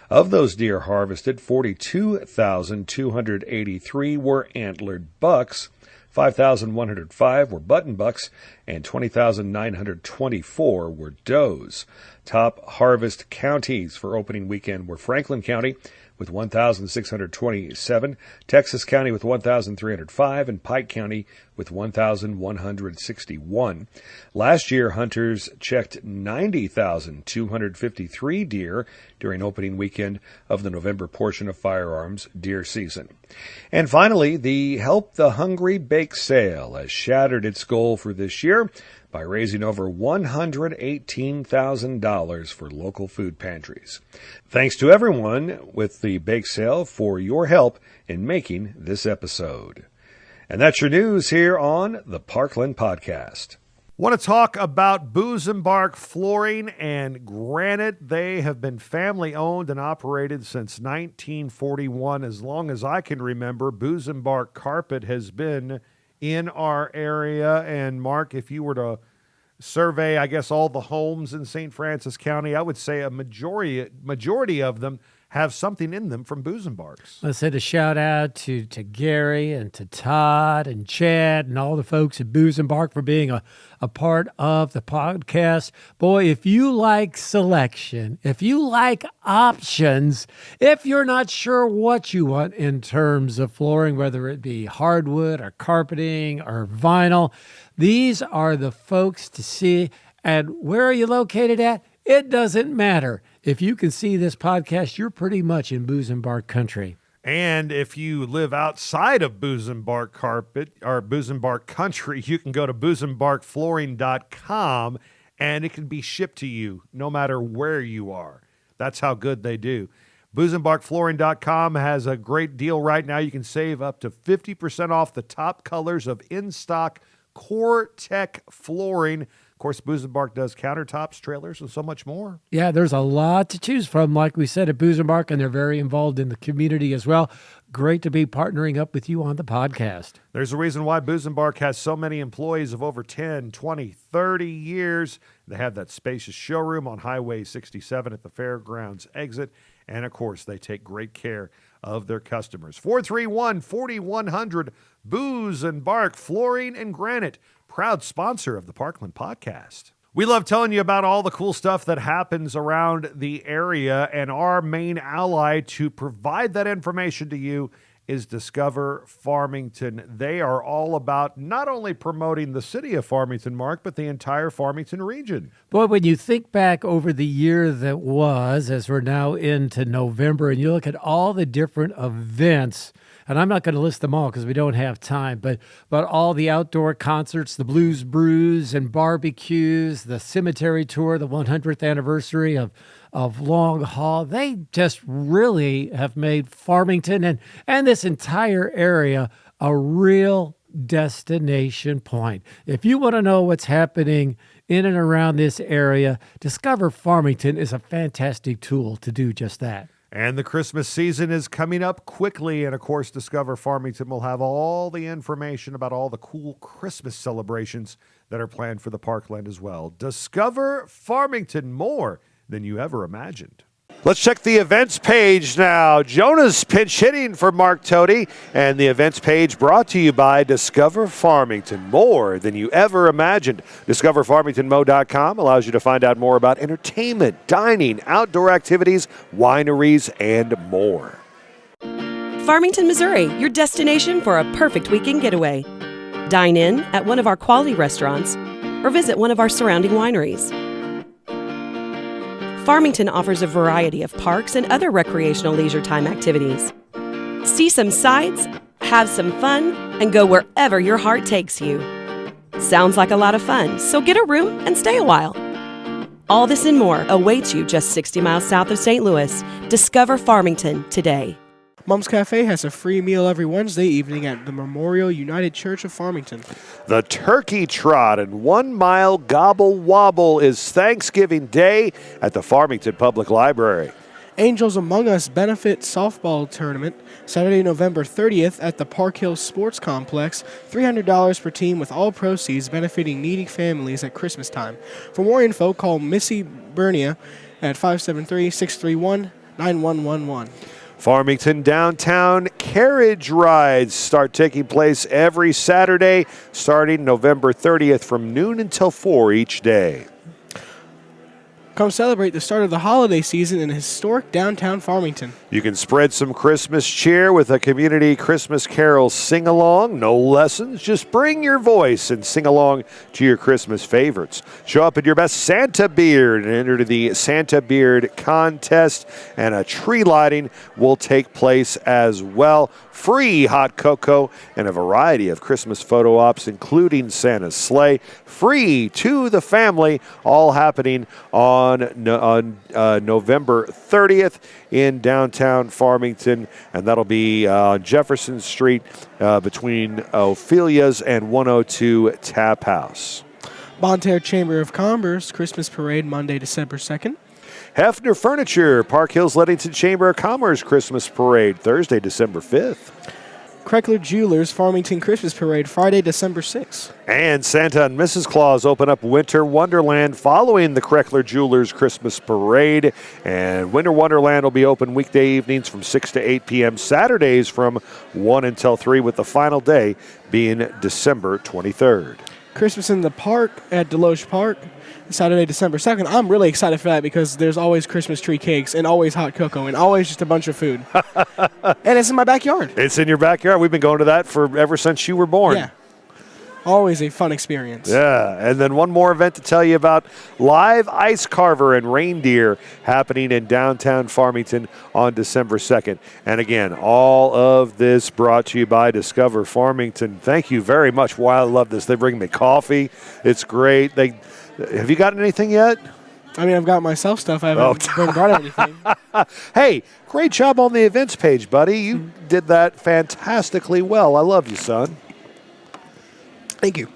Of those deer harvested, 42,283 were antlered bucks, 5,105 were button bucks, and 20,924 were does. Top harvest counties for opening weekend were Franklin County with 1,627, Texas County with 1,305, and Pike County with 1,161. Last year, hunters checked 90,253 deer during opening weekend of the November portion of firearms deer season. And finally, the Help the Hungry Bake Sale has shattered its goal for this year by raising over $118,000 for local food pantries. Thanks to everyone with the bake sale for your help in making this episode. And that's your news here on the Parkland Podcast. Want to talk about Booz & Bark Flooring and Granite. They have been family-owned and operated since 1941. As long as I can remember, Booz & Bark Carpet has been in our area. And, Mark, if you were to survey, I guess, all the homes in St. Francis County, I would say a majority of them have something in them from Booz & Barks. Let's send a shout out to Gary and to Todd and Chad and all the folks at Booz & Bark for being a part of the podcast. Boy, if you like selection, if you like options, if you're not sure what you want in terms of flooring, whether it be hardwood or carpeting or vinyl, these are the folks to see. And where are you located at? It doesn't matter. If you can see this podcast, you're pretty much in Booz & Bark country. And if you live outside of Booz & Bark Carpet or Booz & Bark country, you can go to boozandbarkflooring.com and it can be shipped to you no matter where you are. That's how good they do. boozandbarkflooring.com has a great deal right now. You can save up to 50% off the top colors of in-stock Core Tech flooring. Of course, Booz & Bark does countertops, trailers, and so much more. Yeah, there's a lot to choose from, like we said, at Booz & Bark, and they're very involved in the community as well. Great to be partnering up with you on the podcast. There's a reason why Booz & Bark has so many employees of over 10, 20, 30 years. They have that spacious showroom on Highway 67 at the Fairgrounds exit. And, of course, they take great care of their customers. 431-4100, Booz & Bark Flooring and Granite, proud sponsor of the Parkland Podcast. We love telling you about all the cool stuff that happens around the area, and our main ally to provide that information to you is Discover Farmington. They are all about not only promoting the city of Farmington, Mark, but the entire Farmington region. Boy, when you think back over the year that was, as we're now into November, and you look at all the different events and I'm not going to list them all because we don't have time, but all the outdoor concerts, the Blues Brews and barbecues, the cemetery tour, the 100th anniversary of Long Haul, they just really have made Farmington and this entire area a real destination point. If you want to know what's happening in and around this area, Discover Farmington is a fantastic tool to do just that. And the Christmas season is coming up quickly. And of course, Discover Farmington will have all the information about all the cool Christmas celebrations that are planned for the Parkland as well. Discover Farmington, more than you ever imagined. Let's check the events page now. Jonas pinch hitting for Mark Tody, and the events page brought to you by Discover Farmington, more than you ever imagined. DiscoverFarmingtonMo.gov allows you to find out more about entertainment, dining, outdoor activities, wineries, and more. Farmington, Missouri, your destination for a perfect weekend getaway. Dine in at one of our quality restaurants or visit one of our surrounding wineries. Farmington offers a variety of parks and other recreational leisure time activities. See some sights, have some fun, and go wherever your heart takes you. Sounds like a lot of fun, so get a room and stay a while. All this and more awaits you just 60 miles south of St. Louis. Discover Farmington today. Mom's Cafe has a free meal every Wednesday evening at the Memorial United Church of Farmington. The Turkey Trot and 1 Mile Gobble Wobble is Thanksgiving Day at the Farmington Public Library. Angels Among Us Benefit Softball Tournament, Saturday, November 30th at the Park Hill Sports Complex. $300 per team with all proceeds benefiting needy families at Christmas time. For more info, call Missy Bernia at 573-631-9111. Farmington downtown carriage rides start taking place every Saturday, starting November 30th from noon until 4 each day. Come celebrate the start of the holiday season in historic downtown Farmington. You can spread some Christmas cheer with a community Christmas carol sing-along. No lessons, just bring your voice and sing along to your Christmas favorites. Show up in your best Santa beard and enter the Santa Beard contest, and a tree lighting will take place as well. Free hot cocoa and a variety of Christmas photo ops, including Santa's sleigh. Free to the family, all happening on November 30th in downtown Farmington, and that'll be Jefferson Street between Ophelia's and 102 Tap House. Bonterre Chamber of Commerce Christmas Parade Monday, December 2nd. Hefner Furniture, Park Hills Leadington Chamber of Commerce Christmas Parade, Thursday, December 5th. Kreckler Jewelers Farmington Christmas Parade, Friday, December 6th. And Santa and Mrs. Claus open up Winter Wonderland following the Kreckler Jewelers Christmas Parade. And Winter Wonderland will be open weekday evenings from 6 to 8 p.m., Saturdays from 1 until 3, with the final day being December 23rd. Christmas in the Park at Deloche Park, Saturday, December 2nd. I'm really excited for that because there's always Christmas tree cakes and always hot cocoa and always just a bunch of food. And it's in my backyard. It's in your backyard. We've been going to that for ever since you were born. Yeah. Always a fun experience. Yeah, and then one more event to tell you about: live ice carver and reindeer happening in downtown Farmington on December 2nd. And again, all of this brought to you by Discover Farmington. Thank you very much. Wow, I love this. They bring me coffee. It's great. Have you gotten anything yet? I mean, I've got myself stuff. I haven't brought anything. Hey, great job on the events page, buddy. You did that fantastically well. I love you, son. Thank you.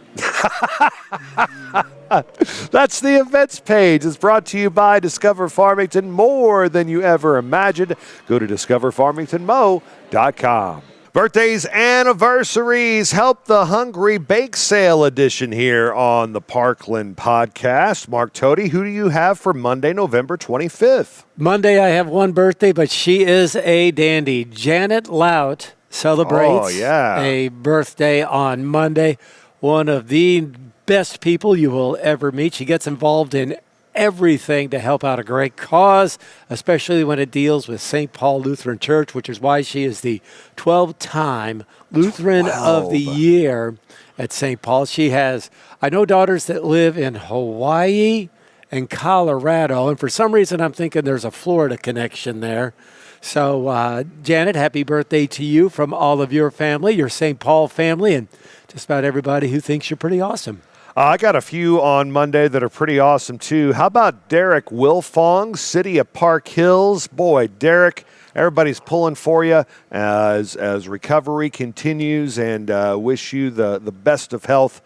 That's the events page. It's brought to you by Discover Farmington, more than you ever imagined. Go to discoverfarmingtonmo.gov. Birthdays, anniversaries, help the Hungry Bake Sale edition here on the Parkland podcast. Mark Tody, who do you have for Monday, November 25th? Monday, I have one birthday, but she is a dandy. Janet Lout celebrates a birthday on Monday. One of the best people you will ever meet. She gets involved in everything to help out a great cause, especially when it deals with St. Paul Lutheran Church, which is why she is the 12-time Lutheran of the Year at St. Paul. She has, I know, daughters that live in Hawaii and Colorado, and for some reason I'm thinking there's a Florida connection there. So, Janet, happy birthday to you from all of your family, your St. Paul family, and just about everybody who thinks you're pretty awesome. I got a few on Monday that are pretty awesome, too. How about Derek Wilfong, City of Park Hills? Boy, Derek, everybody's pulling for you as recovery continues, and wish you the best of health.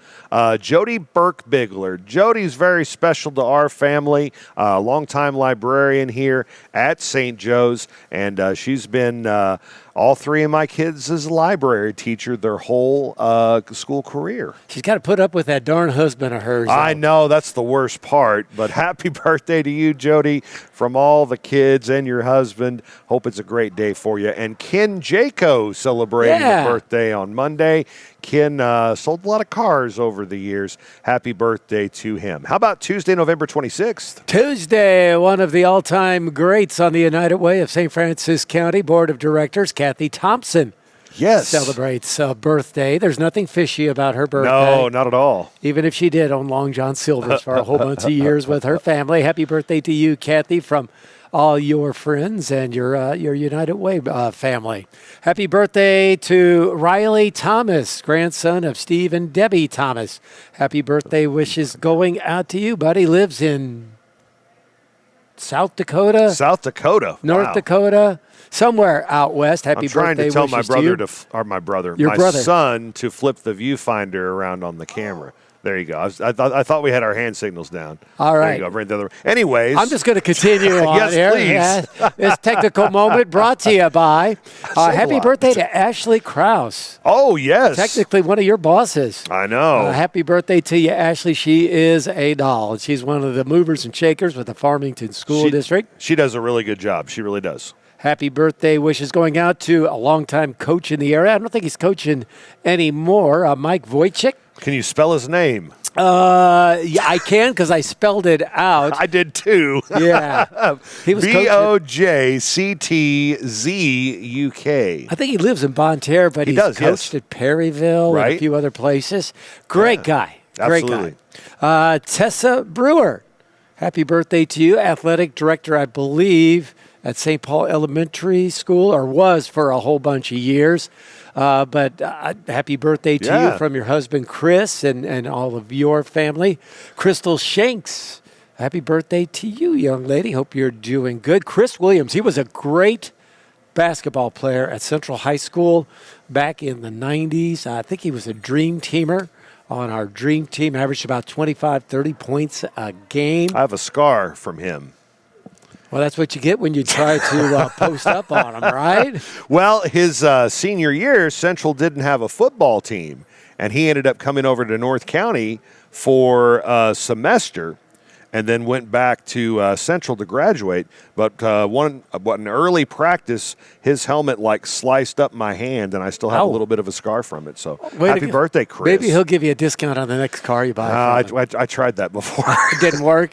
Jody Burke-Bigler. Jody's very special to our family, longtime librarian here at St. Joe's, and she's been all three of my kids as a library teacher their whole school career. She's got to put up with that darn husband of hers. I know, that's the worst part, but happy birthday to you, Jody, from all the kids and your husband. Hope it's a great day for you. And Ken Jaco celebrating a birthday on Monday. Ken sold a lot of cars over the years. Happy birthday to him. How about Tuesday, November 26th? Tuesday, one of the all-time greats on the United Way of St. Francis County Board of Directors, Kathy Thompson. Yes. Celebrates a birthday. There's nothing fishy about her birthday. No, not at all. Even if she did own Long John Silver's for a whole bunch of years with her family. Happy birthday to you, Kathy, from all your friends and your United Way family. Happy birthday to Riley Thomas, grandson of Steve and Debbie Thomas. Happy birthday wishes going out to you, buddy. Lives in South Dakota. South Dakota. North Dakota. Somewhere out west. Happy birthday I'm trying to tell my brother my son to flip the viewfinder around on the camera. There you go. I thought we had our hand signals down. All right. There you go. Right the other. Anyways. I'm just going to continue on yes, here. please. Yeah, this technical moment brought to you by happy birthday to Ashley Krause. Oh, yes. Technically one of your bosses. I know. Happy birthday to you, Ashley. She is a doll. She's one of the movers and shakers with the Farmington School District. She does a really good job. She really does. Happy birthday wishes going out to a longtime coach in the area. I don't think he's coaching anymore. Mike Wojcik. Can you spell his name? Yeah, I can because I spelled it out. I did too. Yeah. He was Bojctzuk. I think he lives in Bonne Terre, but he's coached at Perryville and a few other places. Great guy. Great absolutely. guy. Tessa Brewer. Happy birthday to you. Athletic director, I believe, at St. Paul Elementary School, or was for a whole bunch of years. But happy birthday to you from your husband, Chris, and all of your family. Crystal Shanks, happy birthday to you, young lady. Hope you're doing good. Chris Williams, he was a great basketball player at Central High School back in the 90s. I think he was a dream teamer on our dream team, averaged about 25, 30 points a game. I have a scar from him. Well, that's what you get when you try to post up on them, right? Well, his senior year, Central didn't have a football team, and he ended up coming over to North County for a semester and then went back to Central to graduate. But an early practice, his helmet sliced up my hand, and I still have a little bit of a scar from it. So happy birthday, Chris. Maybe he'll give you a discount on the next car you buy. I tried that before. It didn't work.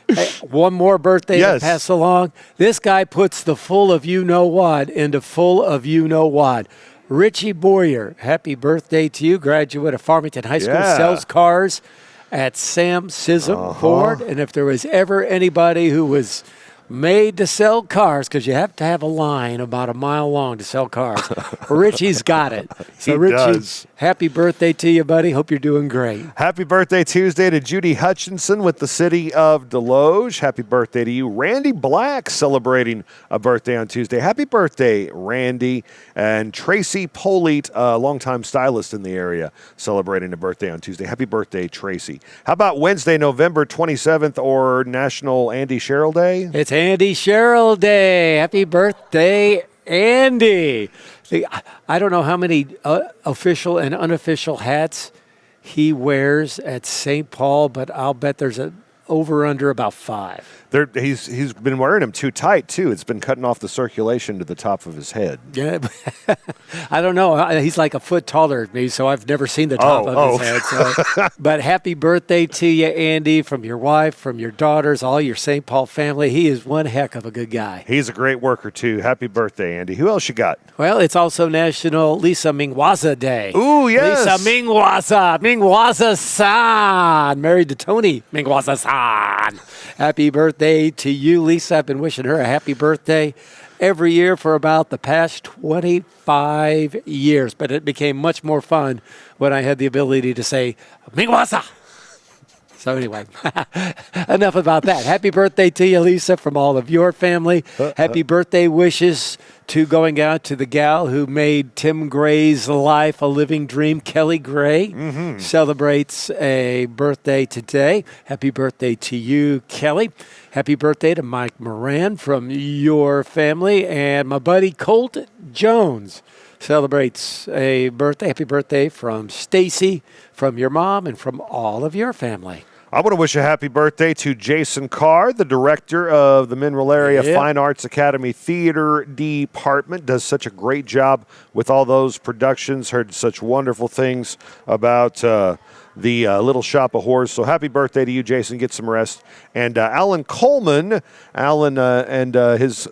Hey, one more birthday to pass along. This guy puts the full of you-know-what into full of you-know-what. Richie Boyer, happy birthday to you. Graduate of Farmington High School, sells cars at Sam Sism Ford. And if there was ever anybody who was made to sell cars, because you have to have a line about a mile long to sell cars, Richie's got it. So Richie, happy birthday to you, buddy. Hope you're doing great. Happy birthday Tuesday to Judy Hutchinson with the city of Deloge. Happy birthday to you. Randy Black celebrating a birthday on Tuesday. Happy birthday, Randy. And Tracy Polite, a longtime stylist in the area, celebrating a birthday on Tuesday. Happy birthday, Tracy. How about Wednesday, November 27th, or National Andy Sherrill Day? It's Andy Sherrill Day. Happy birthday, Andy. I don't know how many official and unofficial hats he wears at St. Paul, but I'll bet there's a over-under about 5. He's been wearing them too tight, too. It's been cutting off the circulation to the top of his head. Yeah, I don't know. He's like a foot taller than me, so I've never seen the top of his head. So. But happy birthday to you, Andy, from your wife, from your daughters, all your St. Paul family. He is one heck of a good guy. He's a great worker, too. Happy birthday, Andy. Who else you got? Well, it's also National Lisa Mingwaza Day. Ooh, yes. Lisa Mingwaza. Mingwaza-san. Married to Tony Mingwaza-san. on. Happy birthday to you, Lisa. I've been wishing her a happy birthday every year for about the past 25 years, but it became much more fun when I had the ability to say, Mingwasa. So anyway, enough about that. Happy birthday to you, Lisa, from all of your family. Happy birthday wishes to going out to the gal who made Tim Gray's life a living dream. Kelly Gray celebrates a birthday today. Happy birthday to you, Kelly. Happy birthday to Mike Moran from your family. And my buddy Colt Jones celebrates a birthday. Happy birthday from Stacy, from your mom, and from all of your family. I want to wish a happy birthday to Jason Carr, the director of the Mineral Area Fine Arts Academy Theater Department. Does such a great job with all those productions. Heard such wonderful things about the Little Shop of Horrors. So happy birthday to you, Jason. Get some rest. And Alan Coleman, and his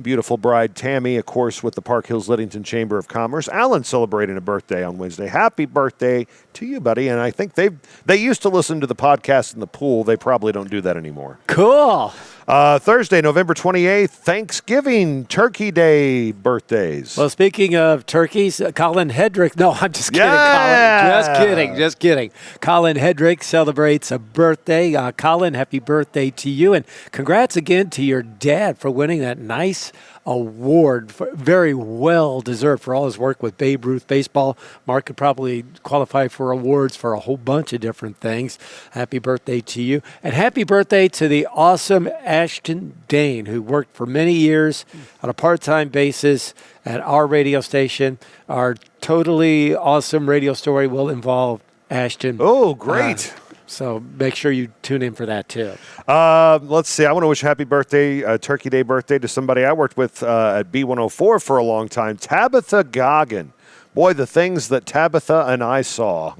beautiful bride, Tammy, of course, with the Park Hills Livingston Chamber of Commerce. Alan celebrating a birthday on Wednesday. Happy birthday to you, buddy. And I think they used to listen to the podcast in the pool. They probably don't do that anymore. Cool. Thursday, November 28th, Thanksgiving, Turkey Day birthdays. Well, speaking of turkeys, Colin Hedrick. No, I'm just kidding, Colin. Just kidding. Colin Hedrick celebrates a birthday. Colin, happy birthday to you. And congrats again to your dad for winning that nice award. Very well deserved for all his work with Babe Ruth baseball. Mark could probably qualify for awards for a whole bunch of different things. Happy birthday to you. And happy birthday to the awesome Ashton Dane, who worked for many years on a part-time basis at our radio station. Our totally awesome radio story will involve Ashton. Oh, great. So make sure you tune in for that, too. Let's see. I want to wish happy birthday, Turkey Day birthday to somebody I worked with at B104 for a long time, Tabitha Goggin. Boy, the things that Tabitha and I saw.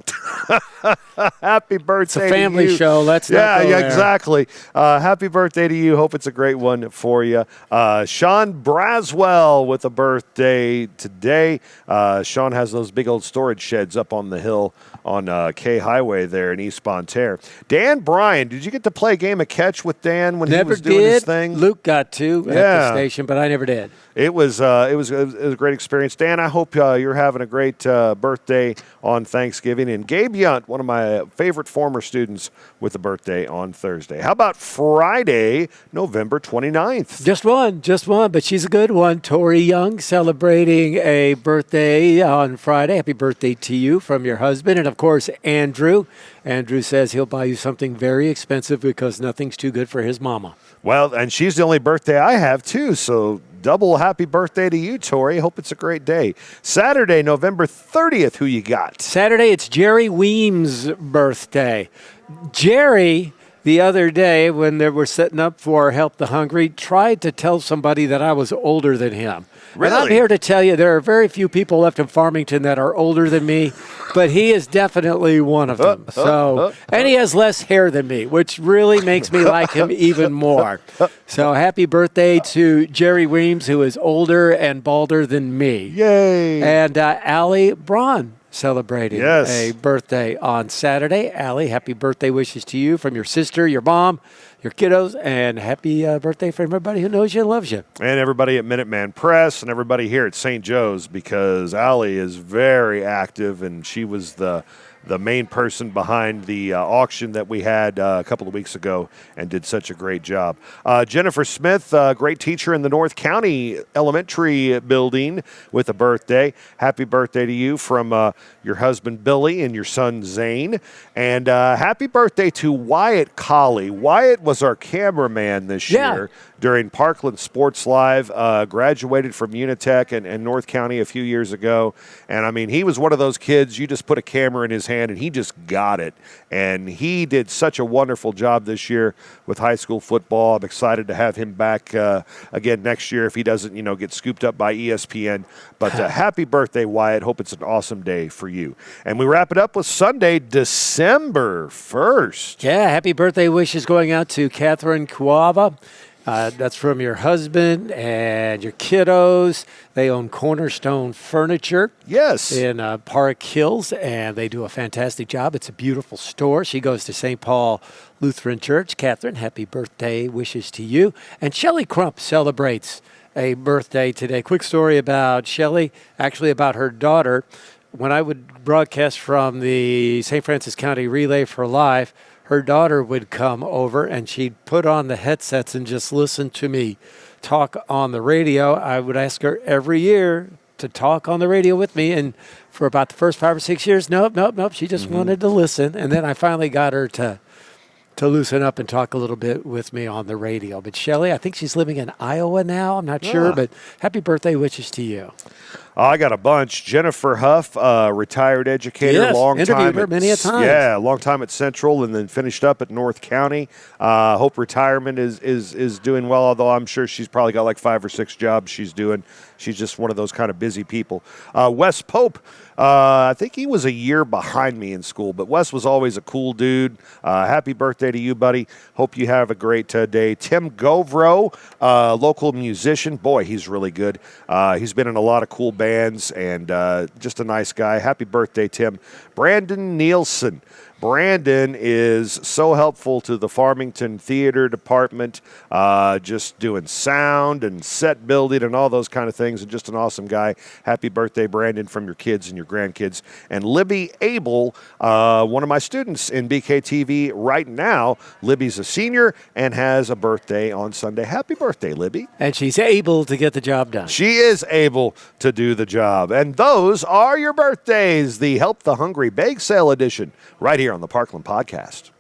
Happy birthday It's a family to you. show. Let's not go there. Exactly. Happy birthday to you. Hope it's a great one for you. Sean Braswell with a birthday today. Sean has those big old storage sheds up on the hill on K Highway there in East Bon Terre. Dan Bryan, did you get to play a game of catch with Dan when he was doing his thing? Luke got to at the station, but I never did. It was a great experience. Dan, I hope you're having a great birthday on Thanksgiving. And Gabe Yunt, one of my favorite former students, with a birthday on Thursday. How about Friday, November 29th? Just one, but she's a good one. Tori Young celebrating a birthday on Friday. Happy birthday to you from your husband. And, of course, Andrew. Andrew says he'll buy you something very expensive because nothing's too good for his mama. Well, and she's the only birthday I have, too, so double happy birthday to you, Tori. Hope it's a great day. Saturday, November 30th, who you got? Saturday, it's Jerry Weems' birthday. Jerry, the other day when they were setting up for Help the Hungry, tried to tell somebody that I was older than him. Really? And I'm here to tell you there are very few people left in Farmington that are older than me, but he is definitely one of them. And he has less hair than me, which really makes me like him even more. So happy birthday to Jerry Weems, who is older and balder than me. Yay! And Allie Braun celebrating a birthday on Saturday. Allie, happy birthday wishes to you from your sister, your mom, your kiddos, and happy birthday for everybody who knows you and loves you. And everybody at Minuteman Press and everybody here at St. Joe's, because Allie is very active, and she was the main person behind the auction that we had a couple of weeks ago and did such a great job. Jennifer Smith, great teacher in the North County Elementary building with a birthday. Happy birthday to you from your husband Billy and your son Zane. And happy birthday to Wyatt Colley. Wyatt was our cameraman this year during Parkland Sports Live, graduated from Unitech and North County a few years ago. And, I mean, he was one of those kids, you just put a camera in his hand and he just got it. And he did such a wonderful job this year with high school football. I'm excited to have him back again next year if he doesn't, get scooped up by ESPN. But happy birthday, Wyatt. Hope it's an awesome day for you. And we wrap it up with Sunday, December 1st. Yeah, happy birthday wishes going out to Catherine Kuava. That's from your husband and your kiddos. They own Cornerstone Furniture. Yes. In Park Hills, and they do a fantastic job. It's a beautiful store. She goes to St. Paul Lutheran Church. Catherine, happy birthday wishes to you. And Shelley Crump celebrates a birthday today. Quick story about Shelley, actually about her daughter. When I would broadcast from the St. Francis County Relay for Life, her daughter would come over and she'd put on the headsets and just listen to me talk on the radio. I would ask her every year to talk on the radio with me, and for about the first 5 or 6 years, nope. She just wanted to listen, and then I finally got her to loosen up and talk a little bit with me on the radio. But Shelley, I think she's living in Iowa now. I'm not sure, but happy birthday wishes to you. I got a bunch. Jennifer Huff, retired educator, yes, long interviewed time her many a time. Yeah, long time at Central, and then finished up at North County. Hope retirement is doing well. Although I'm sure she's probably got like 5 or 6 jobs she's doing. She's just one of those kind of busy people. Wes Pope, I think he was a year behind me in school, but Wes was always a cool dude. Happy birthday to you, buddy. Hope you have a great day. Tim Govro, local musician. Boy, he's really good. He's been in a lot of cool bands and just a nice guy. Happy birthday, Tim. Brandon Nielsen. Brandon is so helpful to the Farmington Theater Department, just doing sound and set building and all those kind of things, and just an awesome guy. Happy birthday, Brandon, from your kids and your grandkids. And Libby Abel, one of my students in BKTV right now. Libby's a senior and has a birthday on Sunday. Happy birthday, Libby. And she's able to get the job done. She is able to do the job. And those are your birthdays, the Help the Hungry Bake Sale edition, right here on the Parkland Podcast.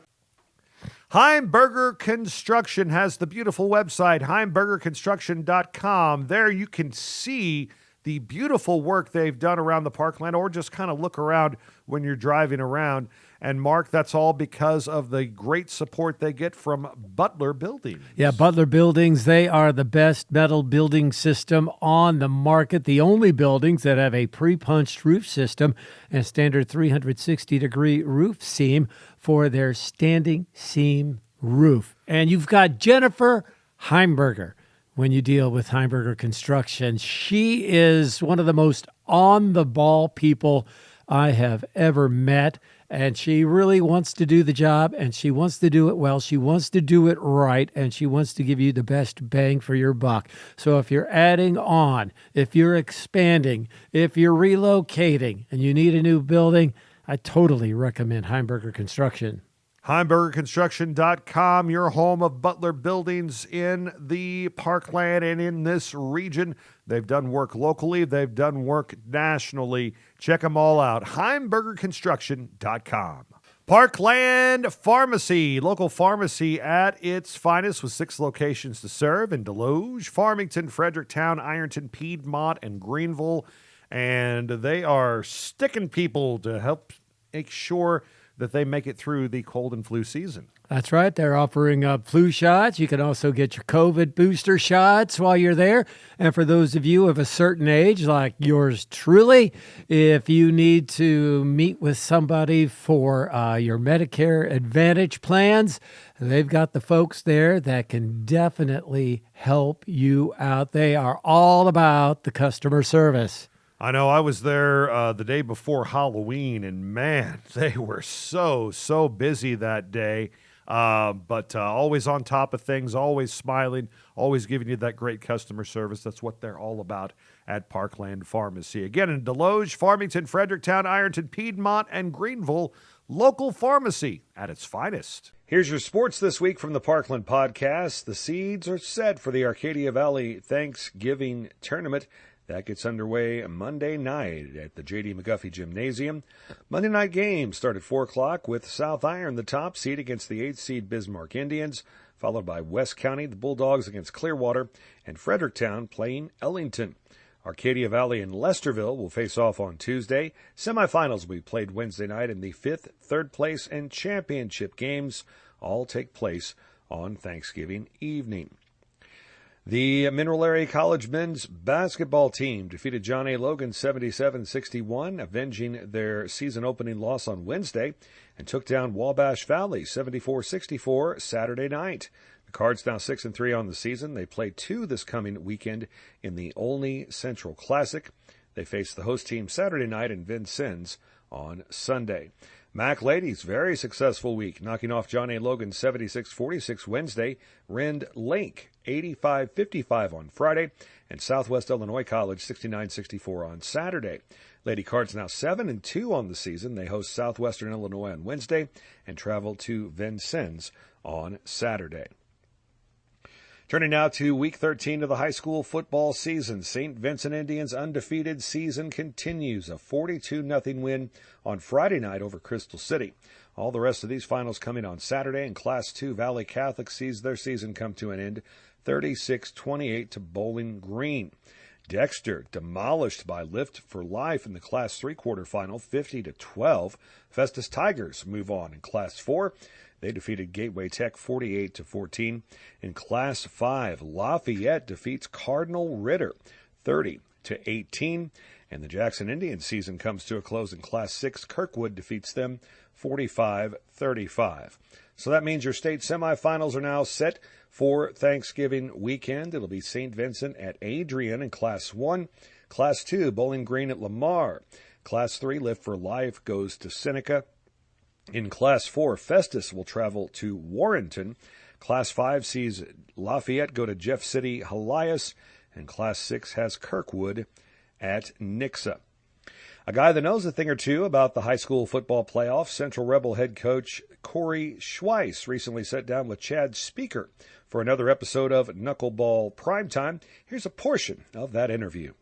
Heimberger Construction has the beautiful website, heimbergerconstruction.com. There you can see the beautiful work they've done around the Parkland, or just kind of look around when you're driving around. And Mark, that's all because of the great support they get from Butler Buildings. Yeah, Butler Buildings, they are the best metal building system on the market. The only buildings that have a pre-punched roof system and standard 360-degree roof seam for their standing seam roof. And you've got Jennifer Heimberger when you deal with Heimberger Construction. She is one of the most on-the-ball people I have ever met. And she really wants to do the job, and she wants to do it well. She wants to do it right, and she wants to give you the best bang for your buck. So if you're adding on, if you're expanding, if you're relocating, and you need a new building, I totally recommend Heimberger Construction. HeimbergerConstruction.com, your home of Butler Buildings in the Parkland and in this region. They've done work locally. They've done work nationally. Check them all out. HeimbergerConstruction.com. Parkland Pharmacy, local pharmacy at its finest with 6 locations to serve in Deloge, Farmington, Fredericktown, Ironton, Piedmont, and Greenville. And they are sticking people to help make sure that they make it through the cold and flu season. That's right. They're offering flu shots. You can also get your COVID booster shots while you're there. And for those of you of a certain age, like yours truly, if you need to meet with somebody for your Medicare Advantage plans, they've got the folks there that can definitely help you out. They are all about the customer service. I know. I was there the day before Halloween, and man, they were so busy that day. But always on top of things, always smiling, always giving you that great customer service. That's what they're all about at Parkland Pharmacy. Again, in Deloge, Farmington, Fredericktown, Ironton, Piedmont, and Greenville, local pharmacy at its finest. Here's your sports this week from the Parkland Podcast. The seeds are set for the Arcadia Valley Thanksgiving Tournament. That gets underway Monday night at the J.D. McGuffey Gymnasium. Monday night games start at 4 o'clock with South Iron, the top seed, against the 8th seed Bismarck Indians, followed by West County, the Bulldogs, against Clearwater, and Fredericktown playing Ellington. Arcadia Valley and Lesterville will face off on Tuesday. Semifinals will be played Wednesday night, and the 5th, 3rd place, and championship games all take place on Thanksgiving evening. The Mineral Area College men's basketball team defeated John A. Logan 77-61, avenging their season-opening loss on Wednesday, and took down Wabash Valley 74-64 Saturday night. The Cards now 6-3 on the season. They play 2 this coming weekend in the Olney Central Classic. They face the host team Saturday night in Vincennes on Sunday. Mac ladies, very successful week, knocking off John A. Logan 76-46 Wednesday, Rend Lake 85-55 on Friday, and Southwest Illinois College 69-64 on Saturday. Lady Cards now 7-2 on the season. They host Southwestern Illinois on Wednesday and travel to Vincennes on Saturday. Turning now to Week 13 of the high school football season. St. Vincent Indians' undefeated season continues. A 42-0 win on Friday night over Crystal City. All the rest of these finals coming on Saturday, and Class 2 Valley Catholic sees their season come to an end, 36-28 to Bowling Green. Dexter demolished by Lift for Life in the Class 3 quarterfinal, 50-12. Festus Tigers move on in Class 4. They defeated Gateway Tech 48-14. In Class 5, Lafayette defeats Cardinal Ritter 30-18. And the Jackson Indians season comes to a close in Class 6. Kirkwood defeats them 45-35. So that means your state semifinals are now set for Thanksgiving weekend. It'll be St. Vincent at Adrian in Class 1. Class 2, Bowling Green at Lamar. Class 3, Lift for Life goes to Seneca. In Class 4, Festus will travel to Warrenton. Class 5 sees Lafayette go to Jeff City, Helias. And Class 6 has Kirkwood at Nixa. A guy that knows a thing or two about the high school football playoffs, Central Rebel head coach Corey Schweiss recently sat down with Chad Speaker for another episode of Knuckleball Primetime. Here's a portion of that interview.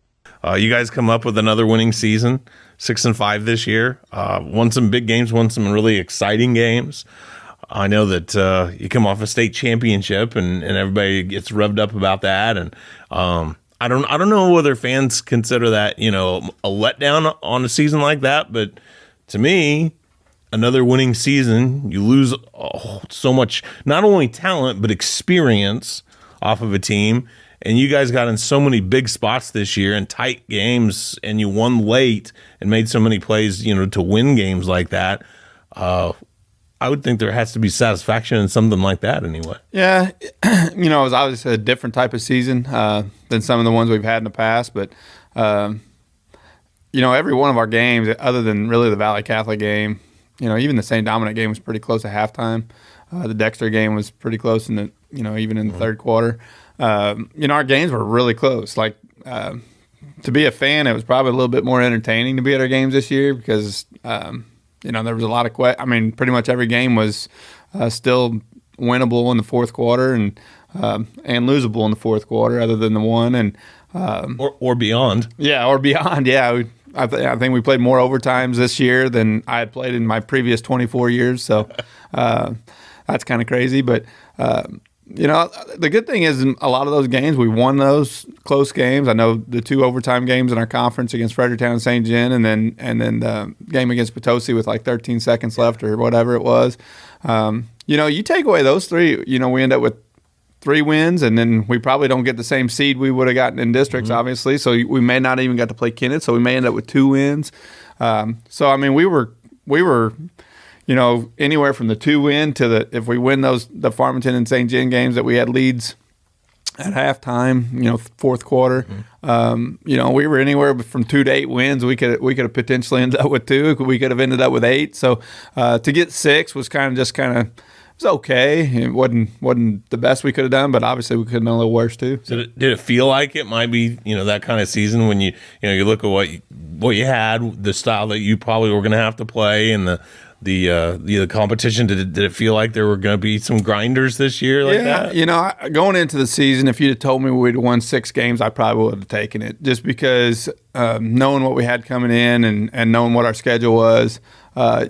You guys come up with another winning season, 6-5 this year. Won some big games, won some really exciting games. I know that you come off a state championship, and everybody gets revved up about that. And I don't know whether fans consider that, a letdown on a season like that. But to me, another winning season, you lose so much, not only talent but experience off of a team. And you guys got in so many big spots this year and tight games, and you won late and made so many plays, to win games like that. I would think there has to be satisfaction in something like that anyway. Yeah, it was obviously a different type of season than some of the ones we've had in the past. But, every one of our games, other than really the Valley Catholic game, even the St. Dominic game was pretty close at halftime. The Dexter game was pretty close in the, even in the third quarter. Our games were really close. Like, to be a fan, it was probably a little bit more entertaining to be at our games this year because, there was a lot of pretty much every game was still winnable in the fourth quarter and losable in the fourth quarter, other than the one and or beyond. Yeah, or beyond. Yeah, I think we played more overtimes this year than I had played in my previous 24 years. So that's kind of crazy, but. The good thing is in a lot of those games, we won those close games. I know the 2 overtime games in our conference against Fredericktown and St. John, and then the game against Potosi with like 13 seconds left or whatever it was. You take away those 3, we end up with 3 wins, and then we probably don't get the same seed we would have gotten in districts, obviously. So we may not even get to play Kennett, so we may end up with 2 wins. We were anywhere from the 2-win to if we win the Farmington and St. John games that we had leads at halftime, fourth quarter. We were anywhere from 2 to 8 wins. We could have potentially ended up with 2. We could have ended up with 8. So to get 6 was it was okay. It wasn't the best we could have done, but obviously we could have done a little worse too. So did it feel like it might be that kind of season when you look at what you had, the style that you probably were going to have to play, and the competition? Did it feel like there were going to be some grinders this year like that? Going into the season, if you'd have told me we'd won 6 games, I probably would have taken it, just because knowing what we had coming in and knowing what our schedule was,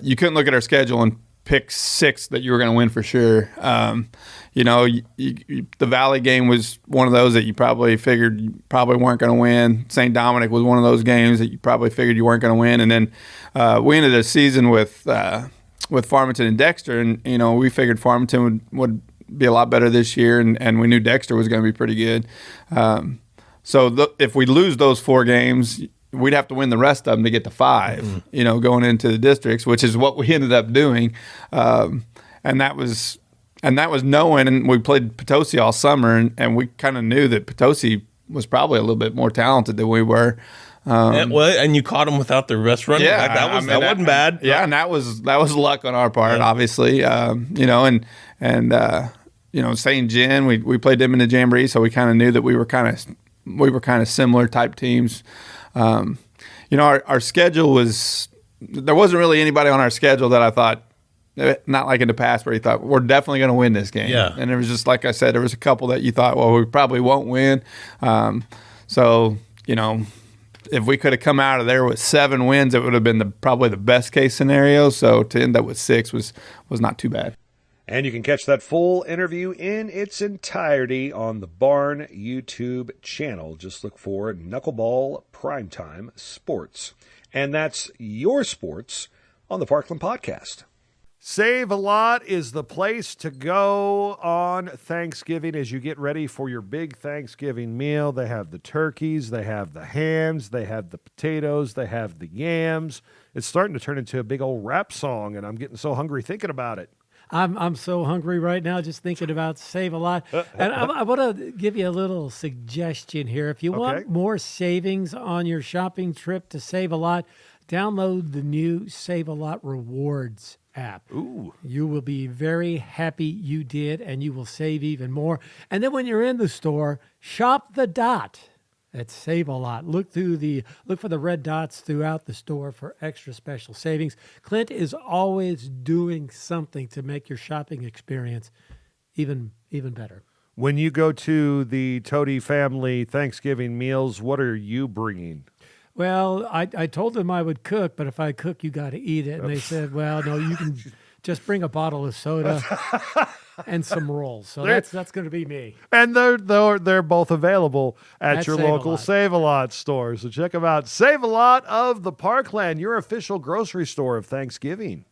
you couldn't look at our schedule and pick 6 that you were going to win for sure. The Valley game was one of those that you probably figured you probably weren't going to win. St. Dominic was one of those games that you probably figured you weren't going to win. And then we ended the season with Farmington and Dexter, and we figured Farmington would be a lot better this year, and we knew Dexter was going to be pretty good. If we lose those 4 games, we'd have to win the rest of them to get to 5, going into the districts, which is what we ended up doing. And that was, that was knowing, and we played Potosi all summer, and we kind of knew that Potosi was probably a little bit more talented than we were. And you caught them without their best running back. That wasn't bad. Yeah, and that was luck on our part, obviously. St. John, we played them in the Jamboree, so we kind of knew that we were kind of similar type teams. Our schedule was, there wasn't really anybody on our schedule that I thought, not like in the past where you thought we're definitely going to win this game. Yeah. And there was just, like I said, there was a couple that you thought, well, we probably won't win. If we could have come out of there with 7 wins, it would have been probably the best case scenario. So to end up with 6 was not too bad. And you can catch that full interview in its entirety on the Barn YouTube channel. Just look for Knuckleball Primetime Sports. And that's your sports on the Parkland Podcast. Save a Lot is the place to go on Thanksgiving as you get ready for your big Thanksgiving meal. They have the turkeys, they have the hams, they have the potatoes, they have the yams. It's starting to turn into a big old rap song, and I'm getting so hungry thinking about it. I'm so hungry right now just thinking about Save a Lot. And I want to give you a little suggestion here. If you want more savings on your shopping trip to Save a Lot, download the new Save a Lot Rewards app. Ooh. You will be very happy you did, and you will save even more. And then when you're in the store, shop the dot at Save a Lot. Look for the red dots throughout the store for extra special savings. Clint is always doing something to make your shopping experience even better. When you go to the Toady family Thanksgiving meals, what are you bringing? Well, I told them I would cook, but if I cook, you got to eat it. And they said, well, no, you can just bring a bottle of soda and some rolls. So that's going to be me. And they're both available at your local Save Save a Lot store. So check them out. Save a Lot of the Parkland, your official grocery store of Thanksgiving.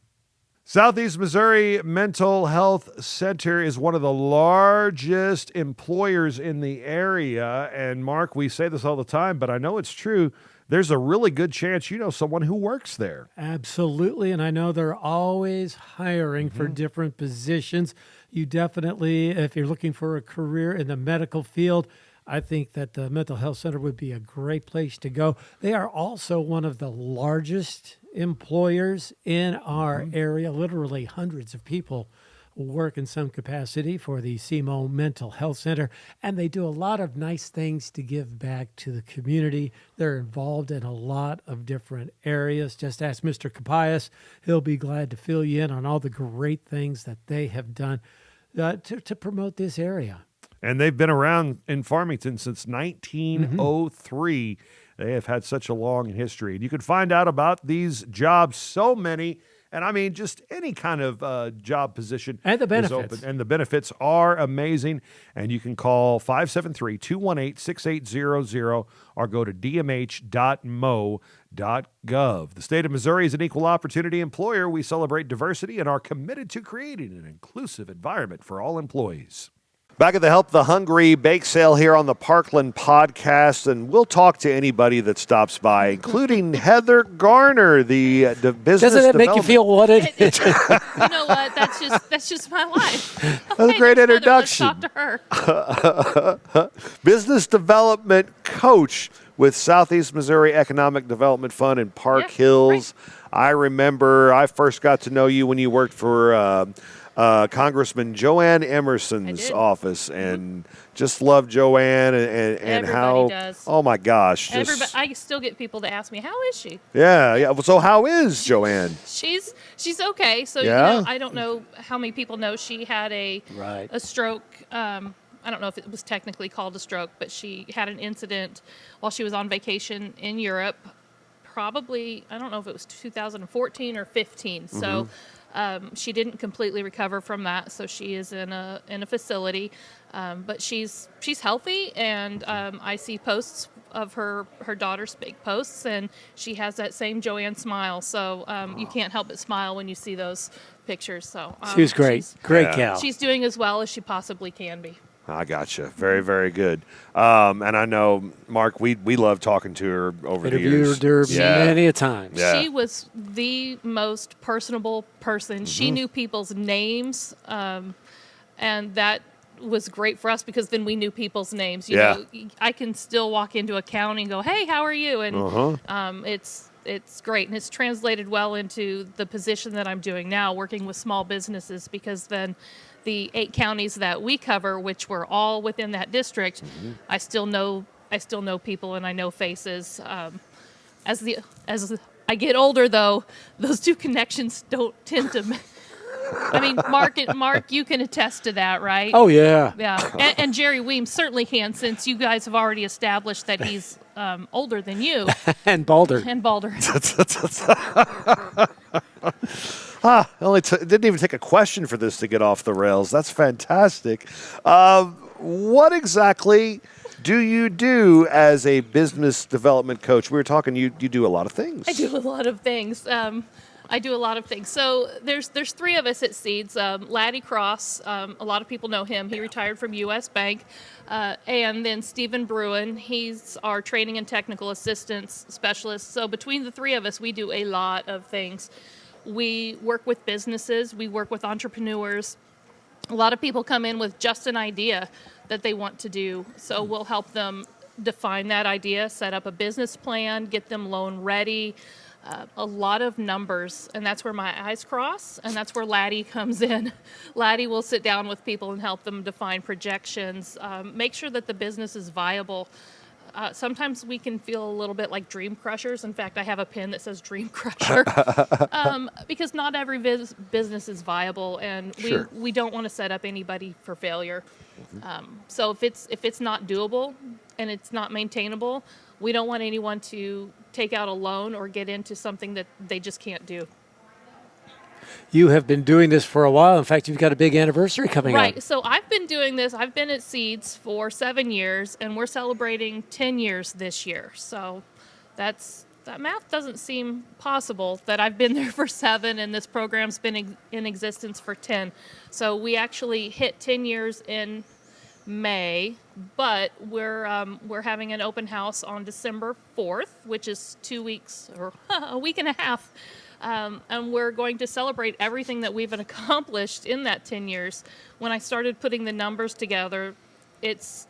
Southeast Missouri Mental Health Center is one of the largest employers in the area. And Mark, we say this all the time, but I know it's true. There's a really good chance you know someone who works there. Absolutely, and I know they're always hiring for different positions. You definitely, if you're looking for a career in the medical field, I think that the Mental Health Center would be a great place to go. They are also one of the largest employers in our area. Literally hundreds of people work in some capacity for the SEMO Mental Health Center, and they do a lot of nice things to give back to the community. They're involved in a lot of different areas. Just ask Mr. Capias. He'll be glad to fill you in on all the great things that they have done to promote this area. And they've been around in Farmington since 1903. They have had such a long history. And you can find out about these jobs, so many. And I mean, just any kind of job position. And the benefits. Is open. And the benefits are amazing. And you can call 573-218-6800 or go to dmh.mo.gov. The state of Missouri is an equal opportunity employer. We celebrate diversity and are committed to creating an inclusive environment for all employees. Back at the Help the Hungry bake sale here on the Parkland Podcast, and we'll talk to anybody that stops by, including Heather Garner, the business Doesn't it make you feel wanted? You know what? That's just my life. That's a great introduction. Let's talk to her. Business development coach with Southeast Missouri Economic Development Fund in Park Hills. Right. I remember I first got to know you when you worked for Congressman Joann Emerson's office, and just love Joann and how does. Oh my gosh, I still get people to ask me, how is she? Yeah. So how is Joann? She's okay. So I don't know how many people know she had a stroke. I don't know if it was technically called a stroke, but she had an incident while she was on vacation in Europe. Probably, I don't know if it was 2014 or 15. So she didn't completely recover from that, so she is in a facility. But she's healthy, and I see posts of her daughter's big posts, and she has that same Joann smile. So you can't help but smile when you see those pictures. So she was great, great gal. She's doing as well as she possibly can be. I gotcha. Very, very good. And I know, Mark, we love talking to her over the years. Interviewed her many a time. Yeah. She was the most personable person. She knew people's names. And that was great for us because then we knew people's names. You Yeah. know, I can still walk into a county and go, "Hey, how are you?" And it's great, and it's translated well into the position that I'm doing now, working with small businesses, because then the 8 counties that we cover, which were all within that district, I still know people and I know faces. As I get older, though, those 2 connections don't tend to. I mean, Mark, you can attest to that, right? Oh, yeah. Yeah, and Jerry Weems certainly can, since you guys have already established that he's older than you. And balder. And balder. It didn't even take a question for this to get off the rails. That's fantastic. What exactly do you do as a business development coach? We were talking, you do a lot of things. I do a lot of things. So there's 3 of us at Seeds. Laddie Cross, a lot of people know him. He retired from U.S. Bank. And then Stephen Bruin, he's our training and technical assistance specialist. So between the 3 of us, we do a lot of things. We work with businesses. We work with entrepreneurs. A lot of people come in with just an idea that they want to do. So we'll help them define that idea, set up a business plan, get them loan ready. A lot of numbers, and that's where my eyes cross, and that's where Laddie comes in. Laddie will sit down with people and help them define projections, make sure that the business is viable. Sometimes we can feel a little bit like dream crushers. In fact, I have a pin that says dream crusher, because not every business is viable, and we don't want to set up anybody for failure. So if it's not doable and it's not maintainable, we don't want anyone to take out a loan or get into something that they just can't do. You have been doing this for a while. In fact, you've got a big anniversary coming up. Right. So I've been doing this. I've been at Seeds for 7 years, and we're celebrating 10 years this year. So that math doesn't seem possible, that I've been there for 7 and this program's been in existence for 10. So we actually hit 10 years in May, but we're having an open house on December 4th, which is 2 weeks or a week and a half. And we're going to celebrate everything that we've accomplished in that 10 years. When I started putting the numbers together, it's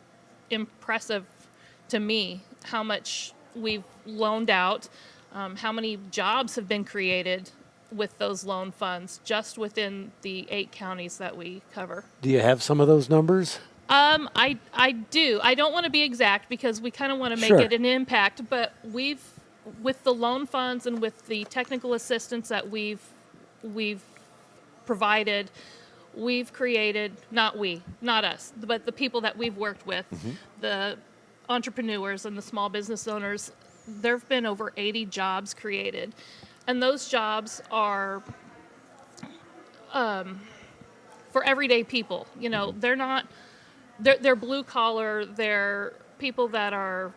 impressive to me how much we've loaned out, how many jobs have been created with those loan funds just within the 8 counties that we cover. Do you have some of those numbers? I do. I don't want to be exact because we kind of want to make it an impact, but with the loan funds and with the technical assistance that we've provided, we've created, not us, but the people that we've worked with, the entrepreneurs and the small business owners, there have been over 80 jobs created. And those jobs are for everyday people. You know, they're blue collar, they're people that are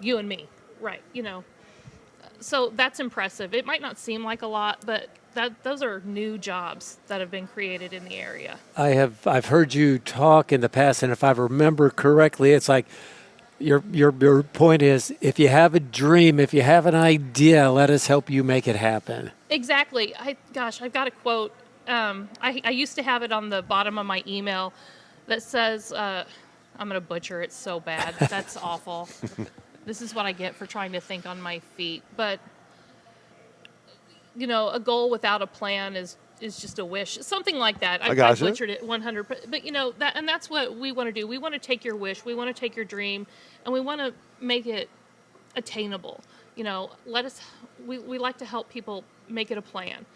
you and me. Right, you know, so that's impressive. It might not seem like a lot, but those are new jobs that have been created in the area. I've heard you talk in the past, and if I remember correctly, it's like your point is, if you have a dream, if you have an idea, let us help you make it happen. Exactly. I've got a quote. I used to have it on the bottom of my email that says, I'm going to butcher it so bad. That's awful. This is what I get for trying to think on my feet. But, you know, a goal without a plan is just a wish. Something like that. I butchered it 100%. But, you know, that's what we want to do. We want to take your wish. We want to take your dream. And we want to make it attainable. You know, we like to help people make it a plan.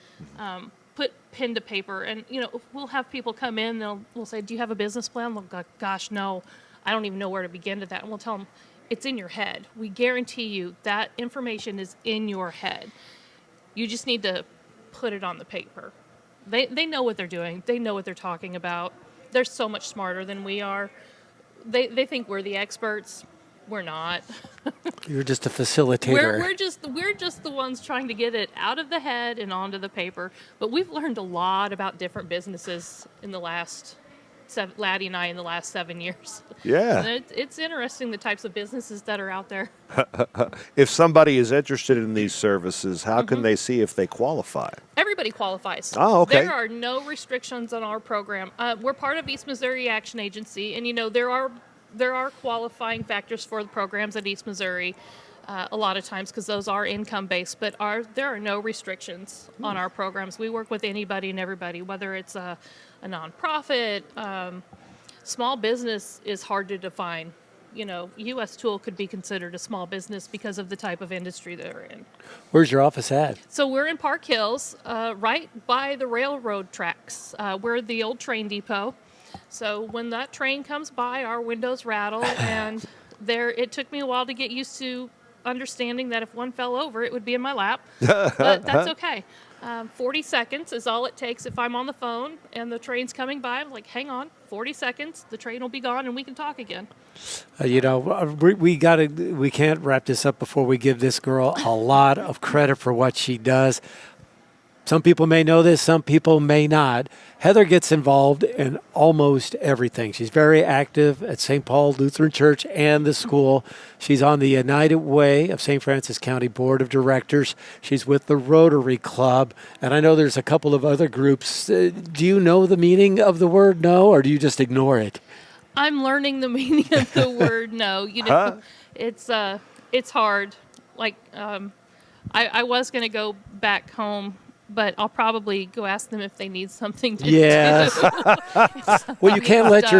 Put pen to paper. And, you know, we'll have people come in. We'll say, do you have a business plan? They'll go, gosh, no. I don't even know where to begin to that. And we'll tell them, it's in your head. We guarantee you that information is in your head. You just need to put it on the paper. They know what they're doing. They know what they're talking about. They're so much smarter than we are. They think we're the experts. We're not. You're just a facilitator. We're just the ones trying to get it out of the head and onto the paper. But we've learned a lot about different businesses in the last Laddie and I in the last 7 years. Yeah. And it's interesting the types of businesses that are out there. If somebody is interested in these services, how can they see if they qualify? Everybody qualifies. Oh, okay. There are no restrictions on our program. We're part of East Missouri Action Agency, and there are qualifying factors for the programs at East Missouri. A lot of times because those are income-based, but there are no restrictions on our programs. We work with anybody and everybody, whether it's a nonprofit. Small business is hard to define. U.S. Tool could be considered a small business because of the type of industry they're in. Where's your office at? So we're in Park Hills, right by the railroad tracks. We're the old train depot. So when that train comes by, our windows rattle, and it took me a while to get used to understanding that if one fell over, it would be in my lap, but that's okay. 40 seconds is all it takes. If I'm on the phone and the train's coming by, I'm like, hang on, 40 seconds, the train will be gone and we can talk again. We can't wrap this up before we give this girl a lot of credit for what she does. Some people may know this, some people may not. Heather gets involved in almost everything. She's very active at St. Paul Lutheran Church and the school. She's on the United Way of St. Francis County Board of Directors. She's with the Rotary Club. And I know there's a couple of other groups. Do you know the meaning of the word no, or do you just ignore it? I'm learning the meaning of the word no. It's hard. Like, I was going to go back home, but I'll probably go ask them if they need something to do. Well, you can't let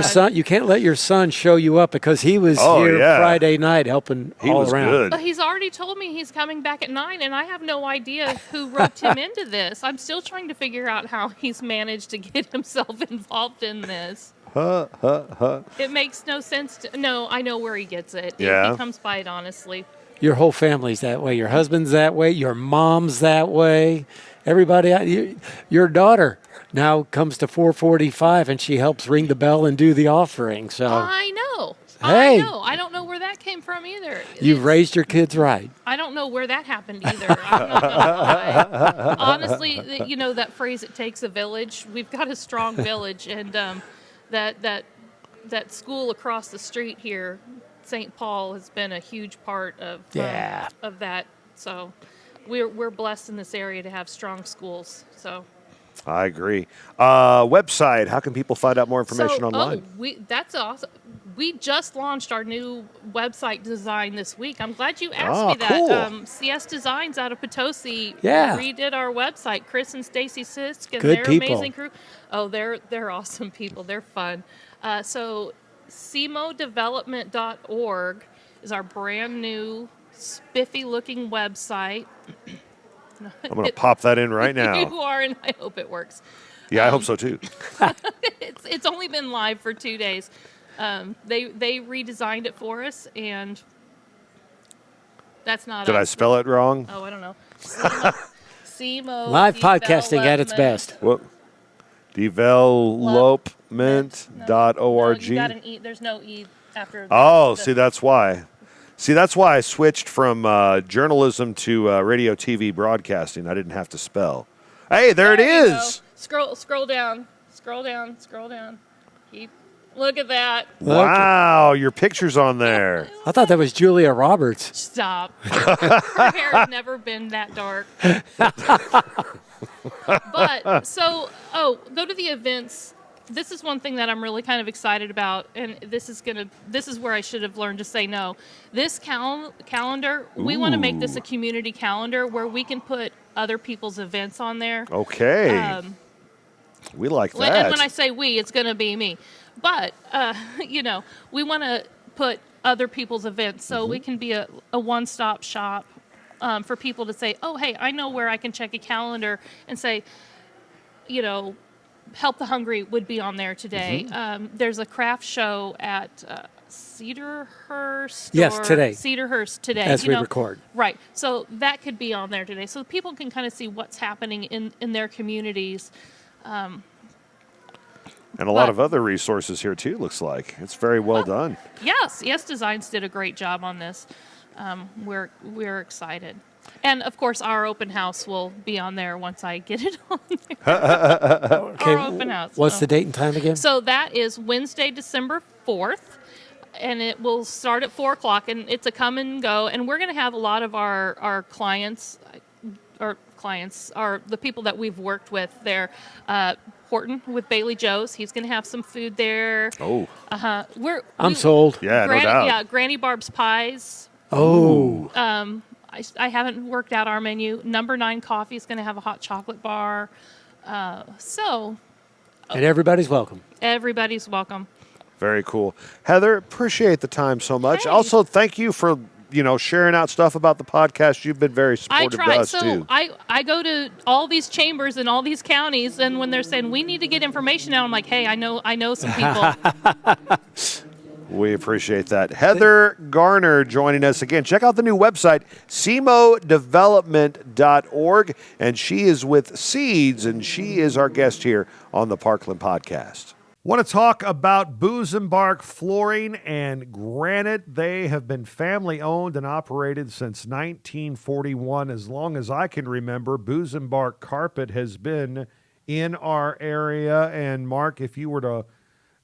your son show you up because he was here Friday night helping all around. Good. But he's already told me he's coming back at 9, and I have no idea who roped him into this. I'm still trying to figure out how he's managed to get himself involved in this. It makes no sense. No, I know where he gets it. He comes by it honestly. Your whole family's that way. Your husband's that way. Your mom's that way. Everybody, your daughter now comes to 445 and she helps ring the bell and do the offering. So I know. Hey, I know. I don't know where that came from either. You've raised your kids right. I don't know where that happened either. I'm not gonna lie. Honestly, that phrase, it takes a village. We've got a strong village, and that school across the street here, St. Paul, has been a huge part of that. So we're blessed in this area to have strong schools. So I agree. Website, how can people find out more information online? That's awesome. We just launched our new website design this week. I'm glad you asked me that. Cool. CS Designs out of Potosi redid our website. Chris and Stacy Sisk and their amazing crew. Oh, they're awesome people. They're fun. So smmhc.org is our brand new spiffy-looking website. I'm going to pop that in right now. You are, and I hope it works. Yeah, I hope so too. It's only been live for 2 days. They redesigned it for us, and that's not. Did I spell it wrong? Oh, I don't know. SEMO live podcasting at its best. What? Development.org. You got an E. There's no E after. See, that's why. That's why I switched from journalism to radio, TV, broadcasting. I didn't have to spell. Hey, there it is. Scroll down. Look at that. Wow, your picture's on there. I thought that was Julia Roberts. Stop. Her hair has never been that dark. But go to the events. This is one thing that I'm really kind of excited about, and this is where I should have learned to say no. This calendar, we want to make this a community calendar where we can put other people's events on there. Okay. We like that. And when I say we, it's going to be me. But, we want to put other people's events so it can be a one-stop shop for people to say, oh, hey, I know where I can check a calendar and say, Help the Hungry would be on there today. There's a craft show at Cedarhurst. Yes, today. Cedarhurst today. As we record. Right. So that could be on there today. So people can kind of see what's happening in their communities. And a lot of other resources here, too, looks like. It's very well done. Yes. Designs did a great job on this. We're excited. And, of course, our open house will be on there once I get it on there. Okay, Our open house. what's the date and time again? So that is Wednesday, December 4th, and it will start at 4 o'clock, and it's a come and go. And we're going to have a lot of our clients, are the people that we've worked with there. Horton with Bailey Joe's. He's going to have some food there. Oh. I'm sold. Yeah, no doubt. Yeah, Granny Barb's Pies. Oh. I haven't worked out our menu. Number 9 Coffee is going to have a hot chocolate bar. And everybody's welcome. Everybody's welcome. Very cool. Heather, appreciate the time so much. Hey. Also, thank you for, sharing out stuff about the podcast. You've been very supportive to us, too. I go to all these chambers in all these counties, and when they're saying, we need to get information out, I'm like, hey, I know some people. We appreciate that. Heather Garner joining us again. Check out the new website, smodevelopment.org. And she is with Seeds, and she is our guest here on the Parkland Podcast. Want to talk about Booz & Bark Flooring and Granite. They have been family-owned and operated since 1941. As long as I can remember, Booz & Bark Carpet has been in our area. And, Mark, if you were to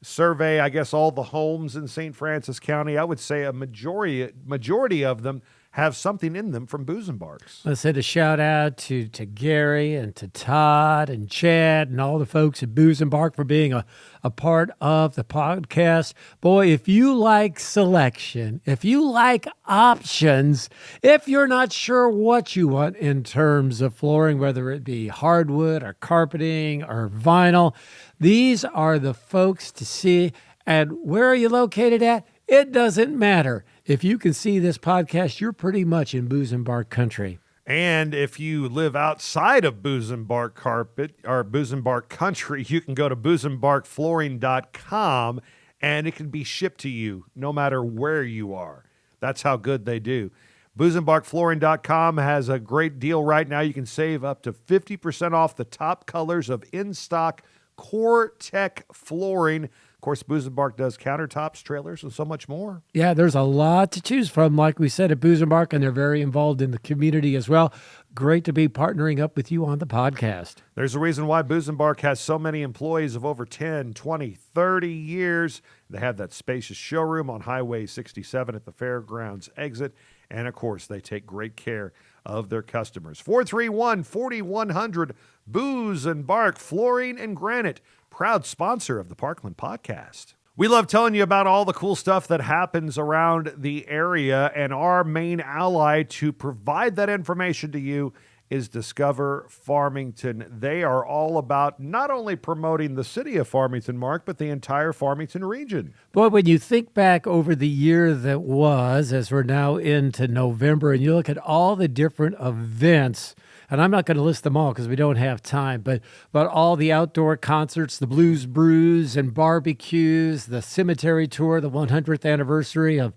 survey, I guess, all the homes in St. Francis County, I would say a majority of them have something in them from Booz & Barks. Let's send a shout out to Gary and to Todd and Chad and all the folks at Booz & Bark for being a part of the podcast. Boy, if you like selection, if you like options, if you're not sure what you want in terms of flooring, whether it be hardwood or carpeting or vinyl, these are the folks to see. And where are you located at? It doesn't matter. If you can see this podcast, you're pretty much in Booz & Bark country. And if you live outside of Booz & Bark Carpet or Booz & Bark country, you can go to boozandbarkflooring.com and it can be shipped to you no matter where you are. That's how good they do. boozandbarkflooring.com has a great deal right now. You can save up to 50% off the top colors of in-stock Core Tech flooring. Of course, Booz & Bark does countertops, trailers, and so much more. Yeah, there's a lot to choose from, like we said, at Booz & Bark, and they're very involved in the community as well. Great to be partnering up with you on the podcast. There's a reason why Booz & Bark has so many employees of over 10, 20, 30 years. They have that spacious showroom on Highway 67 at the Fairgrounds exit. And, of course, they take great care of their customers. 431-4100, Booz & Bark Flooring and Granite, proud sponsor of the Parkland Podcast. We love telling you about all the cool stuff that happens around the area, and our main ally to provide that information to you is Discover Farmington. They are all about not only promoting the city of Farmington, Mark, but the entire Farmington region. Boy, when you think back over the year that was, as we're now into November, and you look at all the different events, and I'm not going to list them all because we don't have time, but all the outdoor concerts, the Blues Brews and barbecues, the cemetery tour, the 100th anniversary of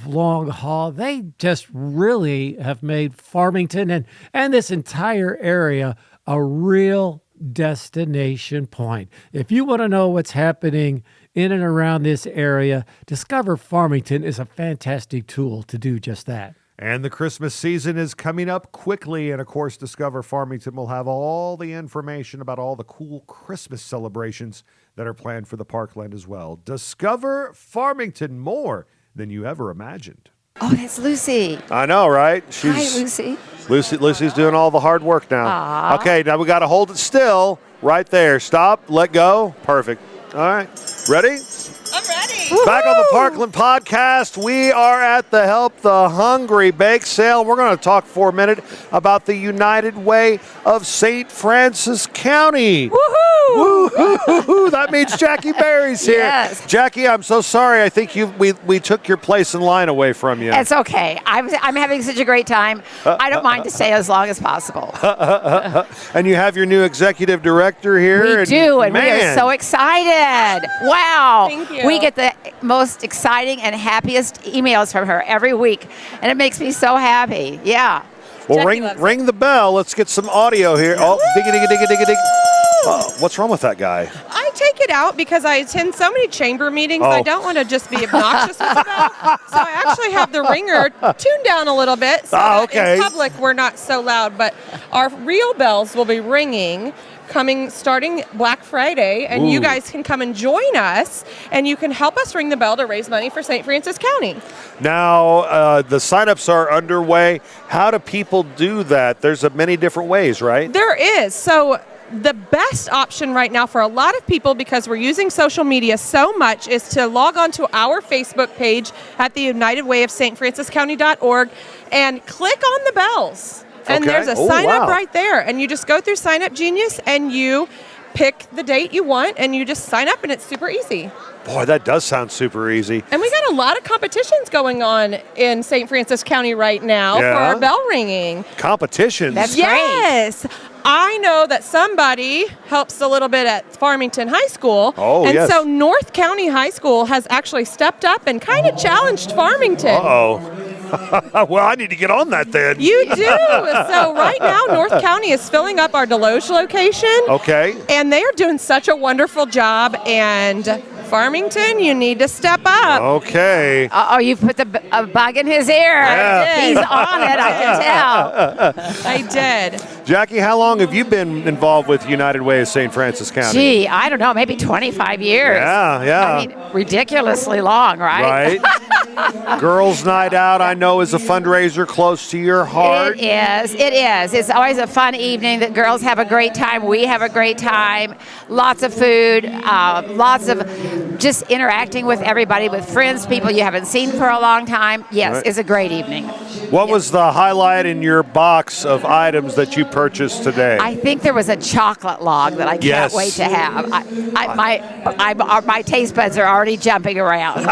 Long Haul, they just really have made Farmington and this entire area a real destination point. If you want to know what's happening in and around this area, Discover Farmington is a fantastic tool to do just that. And the Christmas season is coming up quickly. And, of course, Discover Farmington will have all the information about all the cool Christmas celebrations that are planned for the Parkland as well. Discover Farmington, more than you ever imagined. Oh, that's Lucy. I know, right? Hi, Lucy. Lucy's doing all the hard work now. Aww. Okay, now we got to hold it still right there. Stop, let go. Perfect. All right. Ready? I'm ready. Back on the Parkland Podcast, we are at the Help the Hungry Bake Sale. We're going to talk for a minute about the United Way of St. Francis County. Woohoo! Woo-hoo-hoo-hoo. That means Jackie Berry's here. Yes. Jackie, I'm so sorry. I think we took your place in line away from you. It's okay. I'm having such a great time. I don't mind to stay as long as possible. And you have your new executive director here. We do, and we man. are so excited. Wow. Thank you. We get the most exciting and happiest emails from her every week, and it makes me so happy. Yeah. Well, ring the bell. Let's get some audio here. Oh, digga, digga, digga, digga, digga. What's wrong with that guy? I take it out because I attend so many chamber meetings. I don't want to just be obnoxious with the bell. So I actually have the ringer tuned down a little bit so that in public we're not so loud. But our real bells will be ringing starting Black Friday, and you guys can come and join us, and you can help us ring the bell to raise money for St. Francis County. Now, the sign-ups are underway. How do people do that? There's many different ways, right? There is. So the best option right now for a lot of people, because we're using social media so much, is to log on to our Facebook page at the United Way of stfranciscounty.org and click on the bells. And there's a sign up right there. And you just go through Sign Up Genius and you pick the date you want and you just sign up, and it's super easy. Boy, that does sound super easy. And we got a lot of competitions going on in St. Francis County right now for our bell ringing. Competitions? That's great. Yes. I know that somebody helps a little bit at Farmington High School. So North County High School has actually stepped up and kind of challenged Farmington. Well, I need to get on that then. You do. So right now, North County is filling up our Deloge location. Okay. And they are doing such a wonderful job. And Farmington, you need to step up. Okay. You've put a bug in his ear. Yeah. He's on it, I can tell. I did. Jackie, how long have you been involved with United Way of St. Francis County? Gee, I don't know, maybe 25 years. Yeah. I mean, ridiculously long, right? Right. Girls' Night Out, I know, is a fundraiser close to your heart. It is. It's always a fun evening. The girls have a great time. We have a great time. Lots of food, lots of just interacting with everybody, with friends, people you haven't seen for a long time. Yes, It's a great evening. What was the highlight in your box of items that you purchased today? I think there was a chocolate log that I can't wait to have. My taste buds are already jumping around.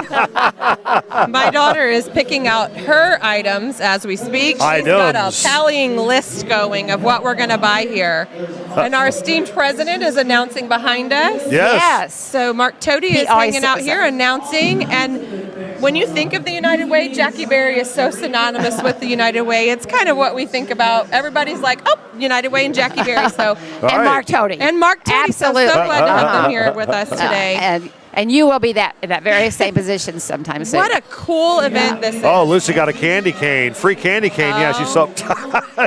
My daughter is picking out her items as we speak. She's got a tallying list going of what we're going to buy here. And our esteemed president is announcing behind us. Yes. So Mark Toady is hanging out here announcing. And when you think of the United Way, Jackie Berry is so synonymous with the United Way. It's kind of what we think about. Everybody's like, oh, United Way and Jackie Berry. So and Mark Toady. And Mark Toady. Absolutely. So glad to have them here with us today. And you will be in that very same position sometime soon. What a cool event this is. Oh, Lucy got a candy cane. Free candy cane. Yeah, she's so...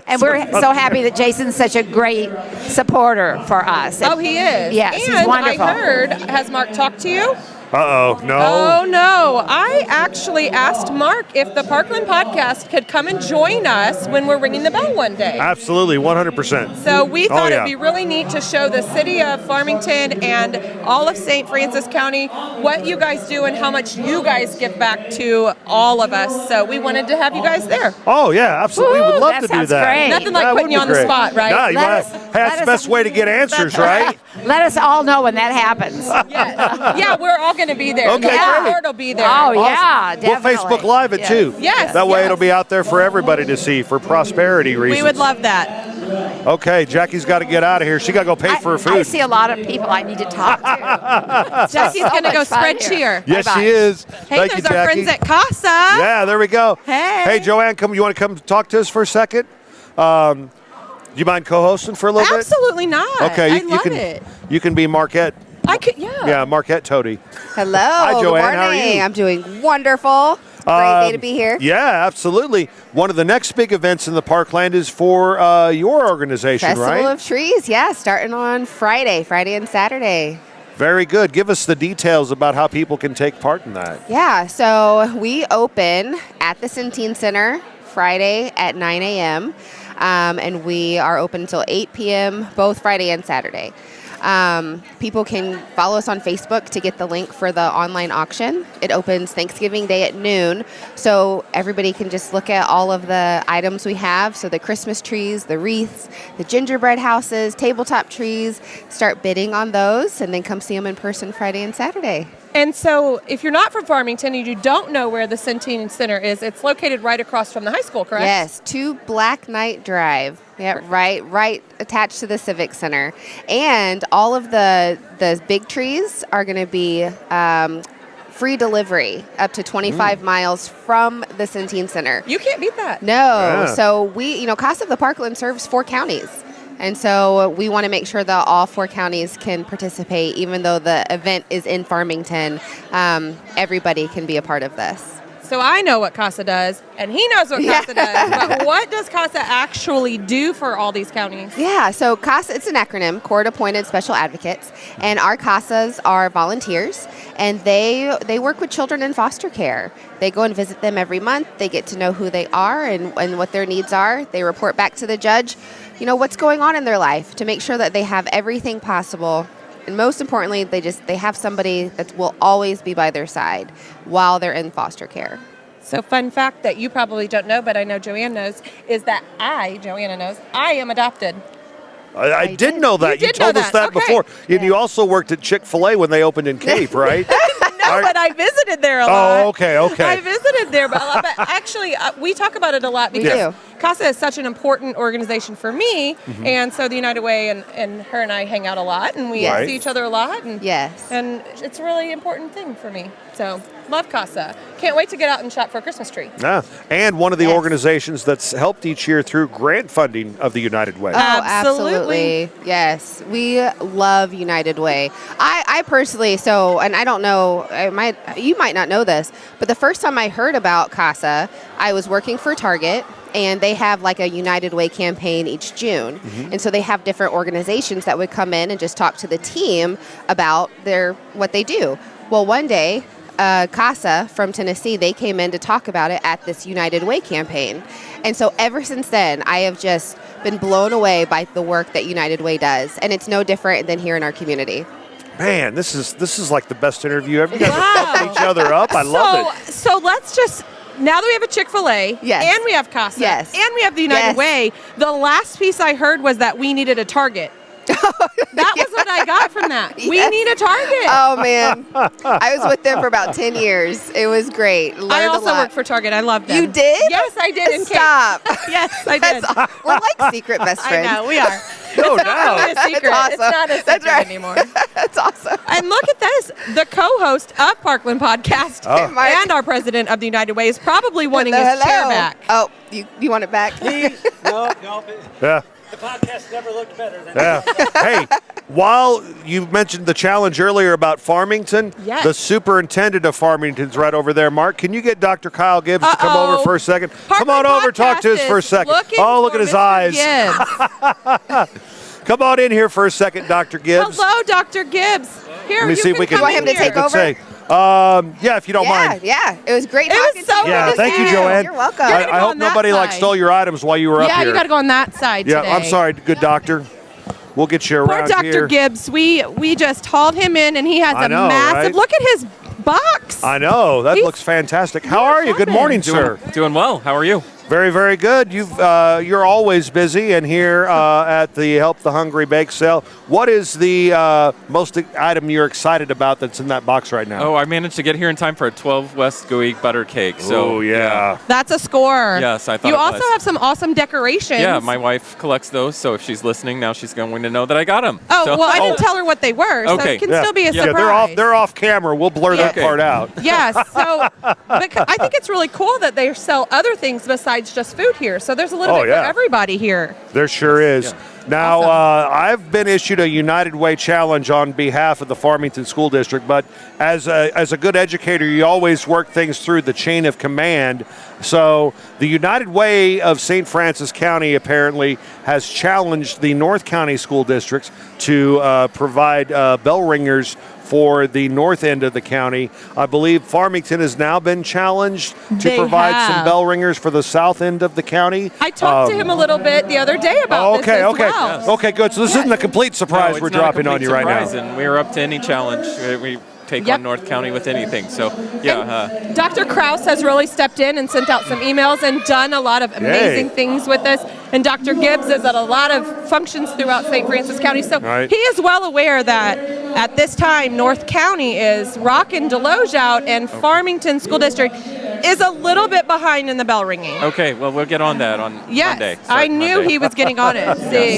And we're so happy that Jason's such a great supporter for us. Oh, he is. Yes, and he's wonderful. I heard, has Mark talked to you? Uh-oh, no. Oh, no. I actually asked Mark if the Parkland podcast could come and join us when we're ringing the bell one day. Absolutely, 100%. So we thought it'd be really neat to show the city of Farmington and all of St. Francis County what you guys do and how much you guys give back to all of us. So we wanted to have you guys there. Oh, yeah, absolutely. We would love to do that. Great. Nothing like putting you on the spot, right? Yeah, that's the best way to get answers, right? Let us all know when that happens. Yeah, we're all going to be there. Okay, the great. board will be there. Oh, yeah, definitely. We'll Facebook Live it, too. Yes. That way it'll be out there for everybody to see for prosperity reasons. We would love that. Okay, Jackie's got to get out of here. She got to go pay for her food. I see a lot of people I need to talk to. Jackie's going to go spread cheer. Yes, she is. Hey, Thank there's you, our Jackie. friends at Casa. Yeah, there we go. Hey, Joann, you want to come talk to us for a second? Do you mind co-hosting for a little bit? Absolutely not. Okay, I love it. You can be Marquette. I could, yeah. Yeah, Marquette Toady. Hello. Hi, Joann. Good morning. How are you? I'm doing wonderful. Great day to be here. Yeah, absolutely. One of the next big events in the Parkland is for your organization, Festival right? of Trees, yeah, starting on Friday and Saturday. Very good. Give us the details about how people can take part in that. Yeah, so we open at the Centene Center Friday at 9 a.m., and we are open until 8 p.m. both Friday and Saturday. People can follow us on Facebook to get the link for the online auction. It opens Thanksgiving Day at noon, so everybody can just look at all of the items we have. So the Christmas trees, the wreaths, the gingerbread houses, tabletop trees. Start bidding on those, and then come see them in person Friday and Saturday. And so if you're not from Farmington and you don't know where the Centene Center is, it's located right across from the high school, correct? Yes, 2 Black Knight Drive. Yeah, right attached to the Civic Center. And all of the big trees are going to be free delivery up to 25 miles from the Centene Center. You can't beat that. No. Yeah. So Casa of the Parkland serves 4 counties. And so we want to make sure that all 4 counties can participate, even though the event is in Farmington. Everybody can be a part of this. So I know what CASA does, and he knows what CASA does. But what does CASA actually do for all these counties? Yeah, so CASA, it's an acronym, Court Appointed Special Advocates. And our CASAs are volunteers, and they work with children in foster care. They go and visit them every month. They get to know who they are and what their needs are. They report back to the judge, what's going on in their life to make sure that they have everything possible. And most importantly, they have somebody that will always be by their side while they're in foster care. So fun fact that you probably don't know, but I know Joann knows, is that Joanna knows, I am adopted. I did know that. You told us that okay. before. And you also worked at Chick-fil-A when they opened in Cape, right? No, but I visited there a lot. Oh, okay. I visited there, but actually, we talk about it a lot because CASA is such an important organization for me, and so the United Way and her and I hang out a lot, and we see each other a lot, and and it's a really important thing for me. So love CASA. Can't wait to get out and shop for a Christmas tree. Yeah. And one of the organizations that's helped each year through grant funding of the United Way. Oh, absolutely. Yes. We love United Way. I personally, and I don't know, you might not know this, but the first time I heard about CASA, I was working for Target, and they have like a United Way campaign each June. And so they have different organizations that would come in and just talk to the team about what they do. Well, one day, CASA from Tennessee, they came in to talk about it at this United Way campaign. And so ever since then, I have just been blown away by the work that United Way does. And it's no different than here in our community. Man, this is like the best interview ever. You guys are pumping each other up. I love it. So let's just, now that we have a Chick-fil-A, and we have CASA, and we have the United Way, the last piece I heard was that we needed a Target. That was what I got from that. We need a Target. Oh, man. I was with them for about 10 years. It was great. I also worked for Target. I loved them. You did? Yes, I did. Stop. Yes, I did. We're like secret best friends. I know, we are. No It's not really a secret. That's It's not a secret anymore. That's awesome. And look at this. The co-host of Parkland Podcast and our president of the United Way is probably wanting his chair back. Oh, you want it back? No. Yeah. The podcast never looked better than Hey, while you mentioned the challenge earlier about Farmington, the superintendent of Farmington's right over there. Mark, can you get Dr. Kyle Gibbs to come over for a second? Come on over, talk to us for a second. Oh, look at his eyes. Come on in here for a second, Dr. Gibbs. Hello, Dr. Gibbs. Here, Let me see if we can. You want him to take over? Yeah, if you don't mind. Yeah, it was great talking to you. Yeah, thank you, Joann. You're welcome. I hope nobody stole your items while you were up here. Yeah, you got to go on that side today. Yeah, I'm sorry, good doctor. We'll get you around Poor here. Dr. Gibbs. We just hauled him in, and he has a massive. Right? Look at his box. I know that looks fantastic. How are you? Good morning, sir. Doing well. How are you? Very, very good. You're always busy, and here at the Help the Hungry Bake Sale, what is the most item you're excited about that's in that box right now? Oh, I managed to get here in time for a 12 West Gooey butter cake. So yeah. That's a score. Yes, I thought you it also was. have some awesome decorations. Yeah, my wife collects those, so if she's listening now, she's going to know that I got them. Oh, well, I didn't tell her what they were, so Okay. it can still be a surprise. Yeah, they're off camera. We'll blur that part out. Yes, so I think it's really cool that they sell other things besides just food here. So there's a little bit for everybody here. There sure is. Now, I've been issued a United Way challenge on behalf of the Farmington School District, but as a good educator, you always work things through the chain of command. So the United Way of St. Francis County apparently has challenged the North County school districts to provide bell ringers for the north end of the county. I believe Farmington has now been challenged to provide some bell ringers for the south end of the county. I talked to him a little bit the other day about this as well. Okay, good. So this isn't a complete surprise we're dropping on you right now. And we're up to any challenge. We take on North County with anything. So, yeah. Dr. Krause has really stepped in and sent out some emails and done a lot of amazing things with us. And Dr. Gibbs is at a lot of functions throughout St. Francis County. So he is well aware that at this time, North County is rocking Deloge out, and Farmington School District is a little bit behind in the bell ringing. Okay, well, we'll get on that on Monday. I knew Monday. he was getting on it. See?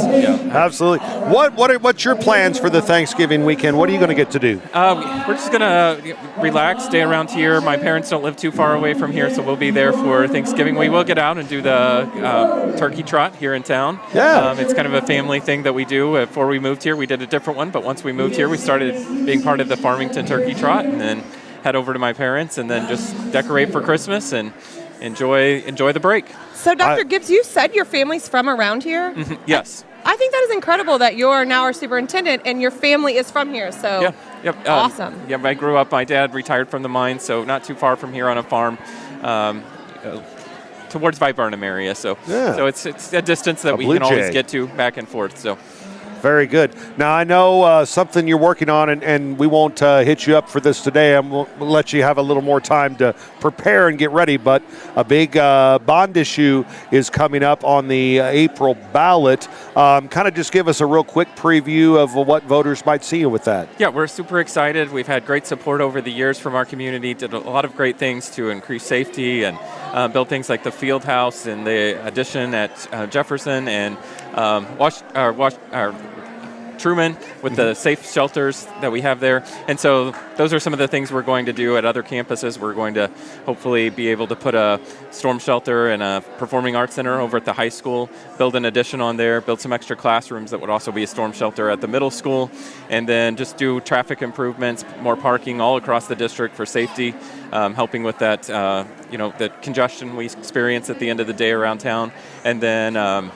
Absolutely. What's your plans for the Thanksgiving weekend? What are you going to get to do? We're just going to relax, stay around here. My parents don't live too far away from here, so we'll be there for Thanksgiving. We will get out and do the turkey trot here in town. Yeah. It's kind of a family thing that we do. Before we moved here, we did a different one, but once we moved here, we started being part of the Farmington Turkey Trot, and then head over to my parents, and then just decorate for Christmas and enjoy the break. So, Dr. Gibbs, you said your family's from around here? Yes. I think that is incredible that you're now our superintendent and your family is from here. So, Yep. Awesome. I grew up, my dad retired from the mine, so not too far from here on a farm towards Viburnum area. So it's a distance that we can always get to back and forth. So. Very good. Now, I know something you're working on, and we won't hit you up for this today. We'll let you have a little more time to prepare and get ready, but a big bond issue is coming up on the April ballot. Kind of just give us a real quick preview of what voters might see with that. Yeah, we're super excited. We've had great support over the years from our community, did a lot of great things to increase safety and build things like the field house and the addition at Jefferson and Truman with the safe shelters that we have there. And so those are some of the things we're going to do at other campuses. We're going to hopefully be able to put a storm shelter and a performing arts center over at the high school, build an addition on there, build some extra classrooms that would also be a storm shelter at the middle school, and then just do traffic improvements, more parking all across the district for safety, helping with that, the congestion we experience at the end of the day around town. And then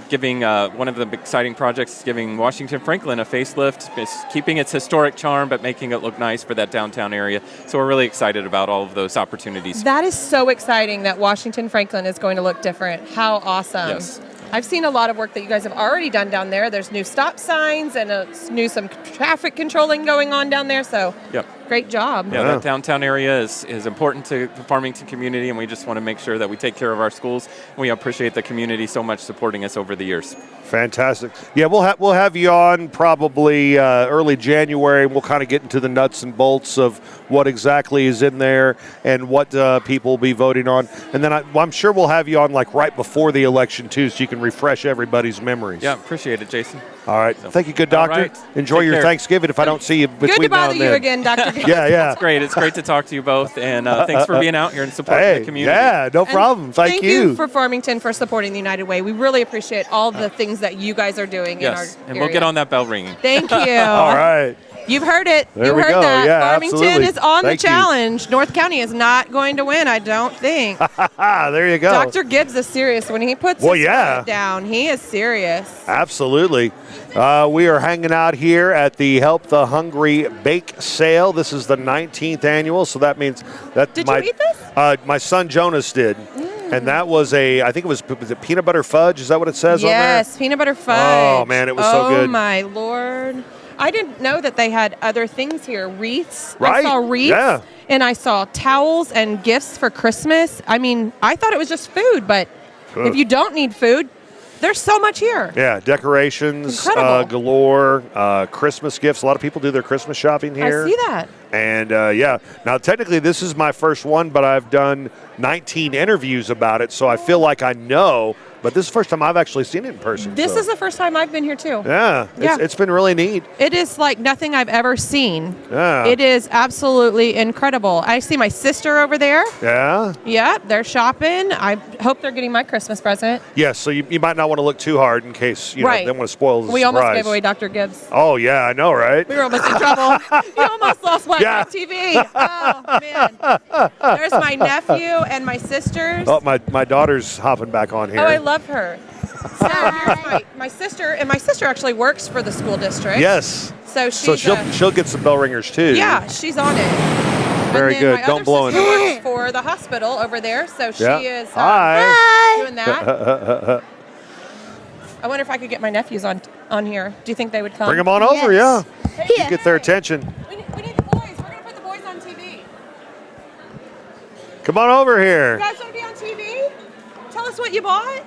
giving one of the exciting projects, giving Washington Franklin a facelift, keeping its historic charm, but making it look nice for that downtown area. So we're really excited about all of those opportunities. That is so exciting that Washington Franklin is going to look different. How awesome. Yes. I've seen a lot of work that you guys have already done down there. There's new stop signs and some traffic controlling going on down there. So great job. Yeah, that downtown area is important to the Farmington community, and we just want to make sure that we take care of our schools. We appreciate the community so much supporting us over the years. Fantastic. Yeah, we'll have you on probably early January. We'll kind of get into the nuts and bolts of what exactly is in there and what people will be voting on. And then I'm sure we'll have you on like right before the election too, so you can refresh everybody's memories. Yeah, appreciate it, Jason. All right. So, thank you, good doctor. right. Enjoy Take your care. Thanksgiving if I don't see you between Good to now bother and you then. again, Dr. Yeah. It's great. It's great to talk to you both, and thanks for being out here and supporting the community. Yeah, no problem. Thank you for Farmington for supporting the United Way. We really appreciate all the things that you guys are doing in our Yes, and area. we'll get on that bell ringing. Thank you. All right. You've heard it. There you we heard go. that. Yeah, Farmington absolutely. is on Thank the you. challenge. North County is not going to win, I don't think. There you go. Dr. Gibbs is serious. When he puts his foot down, he is serious. Absolutely. We are hanging out here at the Help the Hungry Bake Sale. This is the 19th annual, so that means that Did you eat this? My son Jonas did. And that was I think was it peanut butter fudge? Is that what it says on there? Yes, peanut butter fudge. Oh, man, it was so good. Oh, my Lord. I didn't know that they had other things here. Wreaths. Right. I saw wreaths. Yeah. And I saw towels and gifts for Christmas. I mean, I thought it was just food, but if you don't need food, there's so much here. Yeah, decorations Incredible. galore, Christmas gifts. A lot of people do their Christmas shopping here. I see that. And now technically this is my first one, but I've done 19 interviews about it, so I feel like I know. But this is the first time I've actually seen it in person. This is the first time I've been here, too. Yeah, it's been really neat. It is like nothing I've ever seen. Yeah. It is absolutely incredible. I see my sister over there. Yeah? Yep, they're shopping. I hope they're getting my Christmas present. Yes, so you might not want to look too hard in case, you Right. know, they want to spoil the We surprise. almost gave away Dr. Gibbs. Oh, yeah, I know, right? We were almost in trouble. You almost lost my TV. Oh, man. There's my nephew and my sisters. Oh, my daughter's hopping back on here. Oh, I love her. So here's my sister, and my sister actually works for the school district. Yes. So she's she'll get some bell ringers too. yeah, she's on it. Very and then good. My Don't other blow sister it. works for the hospital over there, so she Yeah. is Hi. doing that. I wonder if I could get my nephews on here. Do you think they would come? Bring them on over, yeah. Hey, You get their attention. We need the boys. We're going to put the boys on TV. Come on over You here. guys want to be on TV? Tell us what you bought.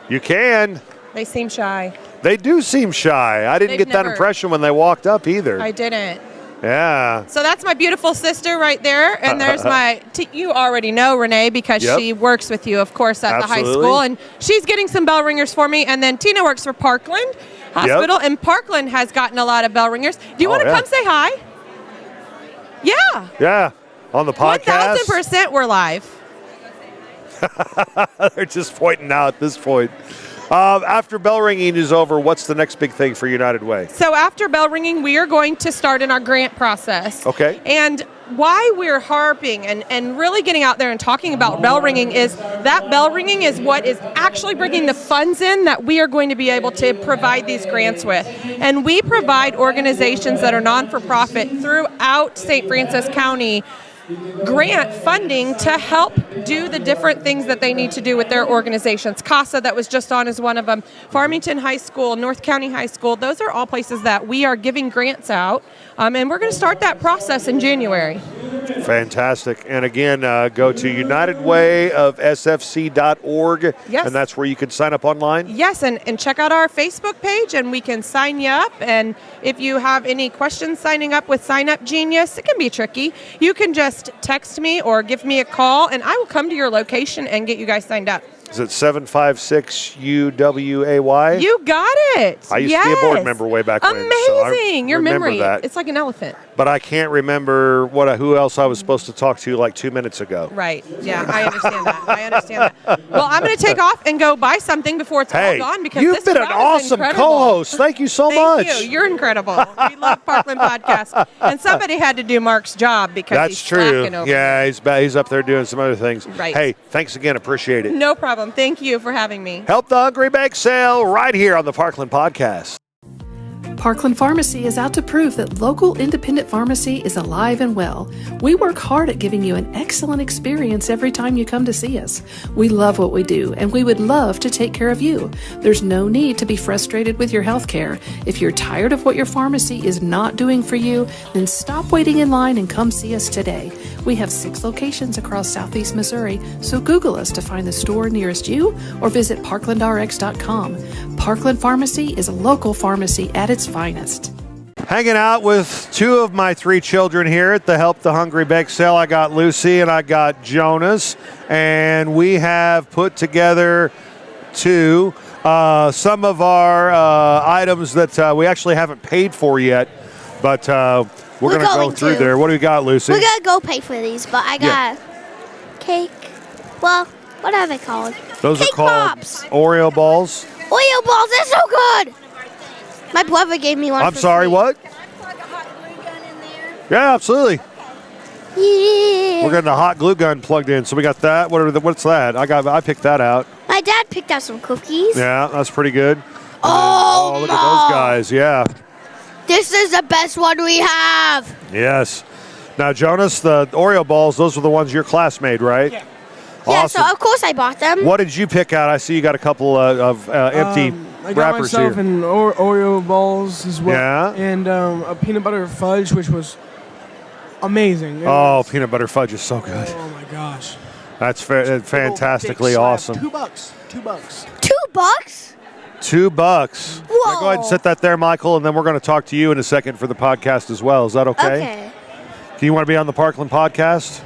You can. They seem shy. They do seem shy. I didn't They've get that never- impression when they walked up either. I didn't. Yeah. So that's my beautiful sister right there. And there's you already know Renee because she works with you, of course, at the high school. And she's getting some bell ringers for me. And then Tina works for Parkland Hospital. And Parkland has gotten a lot of bell ringers. Do you want to come say hi? Yeah. Yeah. On the podcast. 1,000% we're live. They're just pointing out at this point. After bell ringing is over, what's the next big thing for United Way? So after bell ringing, we are going to start in our grant process. Okay. And why we're harping and really getting out there and talking about bell ringing is that bell ringing is what is actually bringing the funds in that we are going to be able to provide these grants with. And we provide organizations that are non-for-profit throughout St. Francis County grant funding to help do the different things that they need to do with their organizations. CASA, that was just on, is one of them. Farmington High School, North County High School, those are all places that we are giving grants out, and we're going to start that process in January. Fantastic. And again, go to unitedwayofsfc.org, and that's where you can sign up online? Yes, and check out our Facebook page, and we can sign you up. And if you have any questions signing up with Sign Up Genius, it can be tricky. You can just text me or give me a call, and I will come to your location and get you guys signed up. Is it 756UWAY? You got it. I used to be a board member way back when. Amazing. Your memory. That. It's like an elephant. But I can't remember who else I was supposed to talk to like 2 minutes ago. Right. Yeah, I understand that. Well, I'm going to take off and go buy something before it's all gone because you've been an awesome co-host. Thank you so much. Thank you. You're incredible. We love Parkland Podcast. And somebody had to do Mark's job because he's slacking over there. He's up there doing some other things. Right. Hey, thanks again. Appreciate it. No problem. Thank you for having me. Help the Hungry Bake Sale right here on the Parkland Podcast. Parkland Pharmacy is out to prove that local independent pharmacy is alive and well. We work hard at giving you an excellent experience every time you come to see us. We love what we do, and we would love to take care of you. There's no need to be frustrated with your health care. If you're tired of what your pharmacy is not doing for you, then stop waiting in line and come see us today. We have 6 locations across Southeast Missouri, so Google us to find the store nearest you or visit parklandrx.com. Parkland Pharmacy is a local pharmacy at its finest. Hanging out with 2 of my 3 children here at the Help the Hungry Bake Sale. I got Lucy and I got Jonas, and we have put together some of our items that we actually haven't paid for yet, but we're going to go through there. What do we got, Lucy? We're going to go pay for these, but I got cake. Well, what are they called? Those cake are called pops. Oreo balls. Oreo balls, they're so good. My brother gave me one. I'm sorry, what? Yeah, absolutely. Yeah. We're getting a hot glue gun plugged in, so we got that. What's that? I picked that out. My dad picked out some cookies. Yeah, that's pretty good. Oh, look at those guys. Yeah. This is the best one we have. Yes. Now, Jonas, the Oreo balls, those were the ones your class made, right? Yeah. Awesome. Yeah, so of course I bought them. What did you pick out? I see you got a couple of empty I got wrappers myself here. an Oreo balls as well. Yeah. And a peanut butter fudge, which was amazing. Peanut butter fudge is so good. Oh my gosh. That's fantastically awesome. $2. $2? $2. Whoa. Yeah, go ahead and set that there, Michael, and then we're going to talk to you in a second for the podcast as well. Is that okay? Okay. Do you want to be on the Parkland podcast?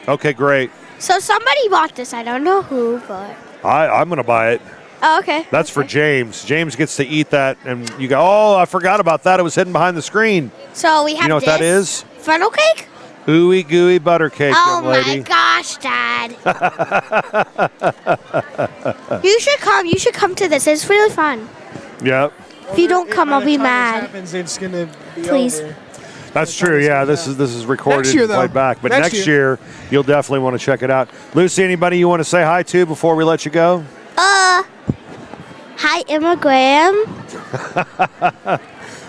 Okay, great. So somebody bought this. I don't know who, but I'm going to buy it. Oh, okay. That's for James. James gets to eat that, and you go, oh, I forgot about that. It was hidden behind the screen. So we have You know what that is? Funnel cake? Ooey gooey butter cake, young lady. Oh my gosh, Dad. You should come. You should come to this. It's really fun. Yep. If you don't come, I'll be mad. Happens, it's gonna be Please. over. That's true. Yeah, this is recorded Next year, and played though. back. But Next next year, you'll definitely want to check it out. Lucy, anybody you want to say hi to before we let you go? Hi, Emma Graham.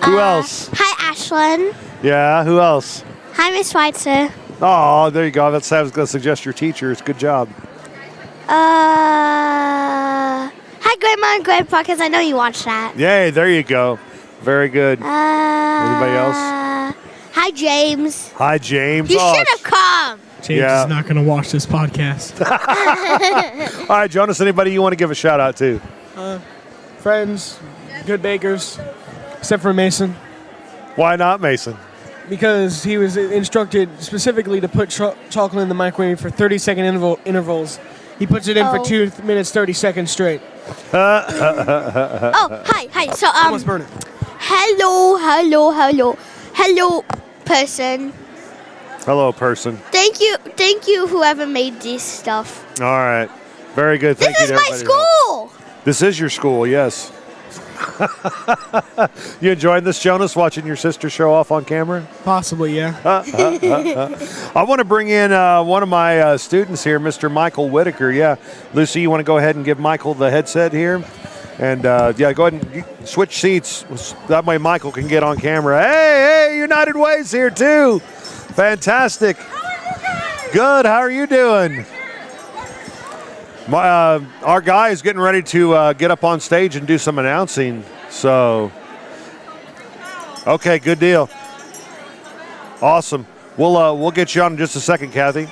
Who else? Hi, Ashlyn. Yeah, who else? Hi, Miss Schweitzer. Oh, there you go. That's I was going to suggest your teachers. Good job. Hi, Grandma and Grandpa, because I know you watch that. Yay, there you go. Very good. Anybody else? Hi, James. Hi, James. You should have come. James is not going to watch this podcast. All right, Jonas, anybody you want to give a shout out to? Friends, good bakers, except for Mason. Why not Mason? because he was instructed specifically to put chocolate in the microwave for 30-second intervals. He puts it in for 2 minutes 30 seconds straight. Hi. So Almost burn it. Hello, person. Hello, person. Thank you, whoever made this stuff. All right. Very good. Thank you This to is my everybody. school. This is your school, yes. You enjoying this, Jonas, watching your sister show off on camera? Possibly, yeah. I want to bring in one of my students here, Mr. Michael Whittaker. Yeah. Lucy, you want to go ahead and give Michael the headset here? And, go ahead and switch seats. That way Michael can get on camera. Hey, United Way's here, too. Fantastic. Good. How are you doing? Our guy is getting ready to get up on stage and do some announcing. So, okay, good deal. Awesome. We'll get you on in just a second, Kathy.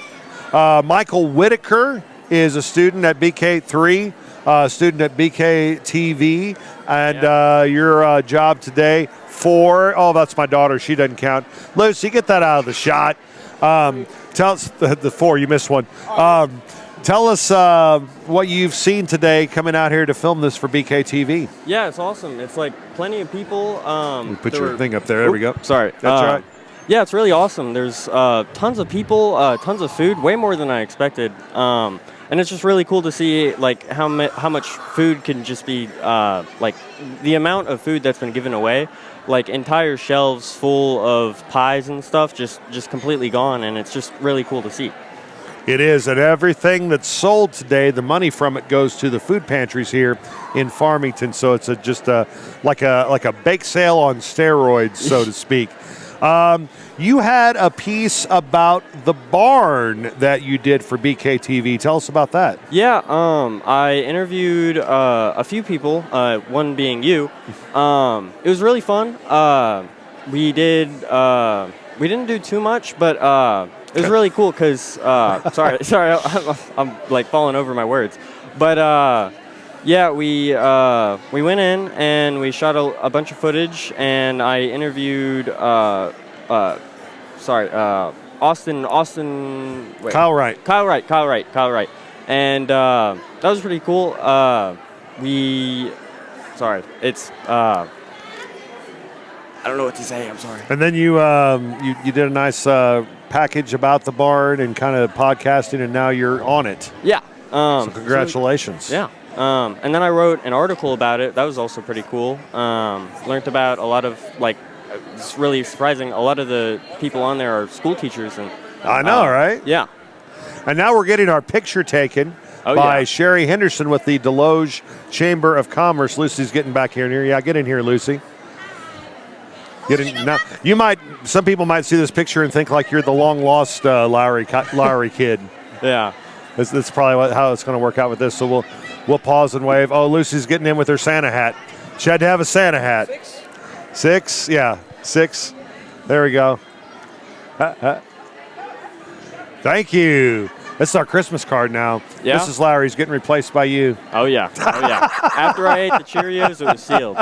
Michael Whittaker is a student at BK3, student at BKTV, and your job today that's my daughter. She doesn't count. Lucy, get that out of the shot. Tell us the 4. You missed one. Tell us what you've seen today coming out here to film this for BKTV. Yeah, it's awesome. It's like plenty of people. Put your thing up there. There we go. Sorry. That's right. Yeah, it's really awesome. There's tons of people, tons of food, way more than I expected. And it's just really cool to see like how much food can just be like the amount of food that's been given away. Like entire shelves full of pies and stuff just completely gone, and it's just really cool to see. It is, and everything that's sold today, the money from it goes to the food pantries here in Farmington. So it's just like a bake sale on steroids, so to speak. You had a piece about the barn that you did for BKTV. Tell us about that. Yeah, I interviewed a few people, one being you. It was really fun. We didn't do too much, but it was really cool because, sorry, I'm like falling over my words. But yeah, we went in and we shot a bunch of footage, and I interviewed Austin. Wait. Kyle Wright. And that was pretty cool. I don't know what to say. I'm sorry. And then you did a nice package about the barn and kind of podcasting, and now you're on it. Yeah. So congratulations. Yeah. And then I wrote an article about it. That was also pretty cool. Learned about a lot of it's really surprising. A lot of the people on there are school teachers, and I know, right? Yeah. And now we're getting our picture taken by Sherry Henderson with the Deloge Chamber of Commerce. Lucy's getting back here near. Yeah, get in here, Lucy. Now, some people might see this picture and think like you're the long lost Loughary kid. Yeah, that's probably how it's going to work out with this. So we'll pause and wave. Oh, Lucy's getting in with her Santa hat. She had to have a Santa hat. 6? Yeah, 6. There we go. Thank you. This is our Christmas card now. Yeah? Mrs. Loughry's getting replaced by you. Oh, yeah. After I ate the Cheerios, it was sealed.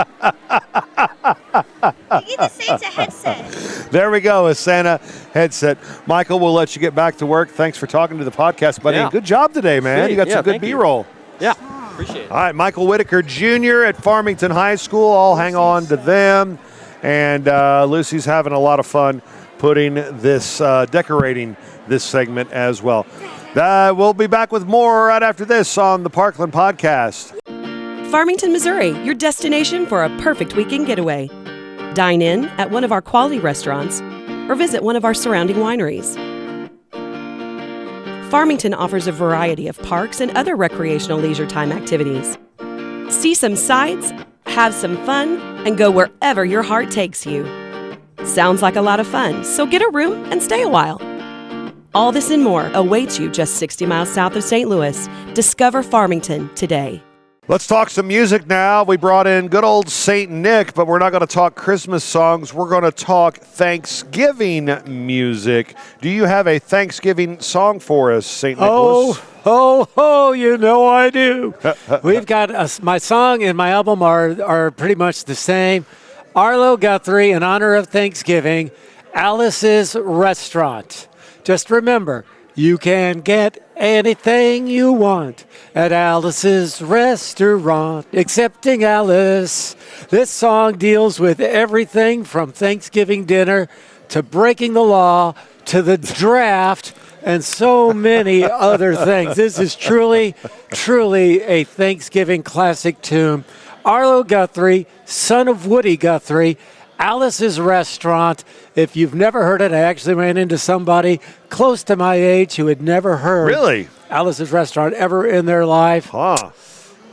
You get the Santa headset. There we go, a Santa headset. Michael, we'll let you get back to work. Thanks for talking to the podcast, buddy. Yeah. Good job today, man. Sweet. You got some good B-roll. Yeah, appreciate it. All right, Michael Whittaker Jr. at Farmington High School. I'll hang on to them. And Lucy's having a lot of fun putting this, decorating this segment as well. We'll be back with more right after this on the Parkland Podcast. Farmington, Missouri, your destination for a perfect weekend getaway. Dine in at one of our quality restaurants or visit one of our surrounding wineries. Farmington offers a variety of parks and other recreational leisure time activities. See some sights, have some fun, and go wherever your heart takes you. Sounds like a lot of fun, so get a room and stay a while. All this and more awaits you just 60 miles south of St. Louis. Discover Farmington today. Let's talk some music now. We brought in good old St. Nick, but we're not going to talk Christmas songs. We're going to talk Thanksgiving music. Do you have a Thanksgiving song for us, St. Nicholas? Oh, you know I do. We've got my song and my album are pretty much the same. Arlo Guthrie, in honor of Thanksgiving, Alice's Restaurant. Just remember, you can get anything you want at Alice's Restaurant, excepting Alice. This song deals with everything from Thanksgiving dinner to breaking the law to the draft and so many other things. This is truly, truly a Thanksgiving classic tune. Arlo Guthrie, son of Woody Guthrie, Alice's Restaurant. If you've never heard it, I actually ran into somebody close to my age who had never heard Alice's Restaurant ever in their life.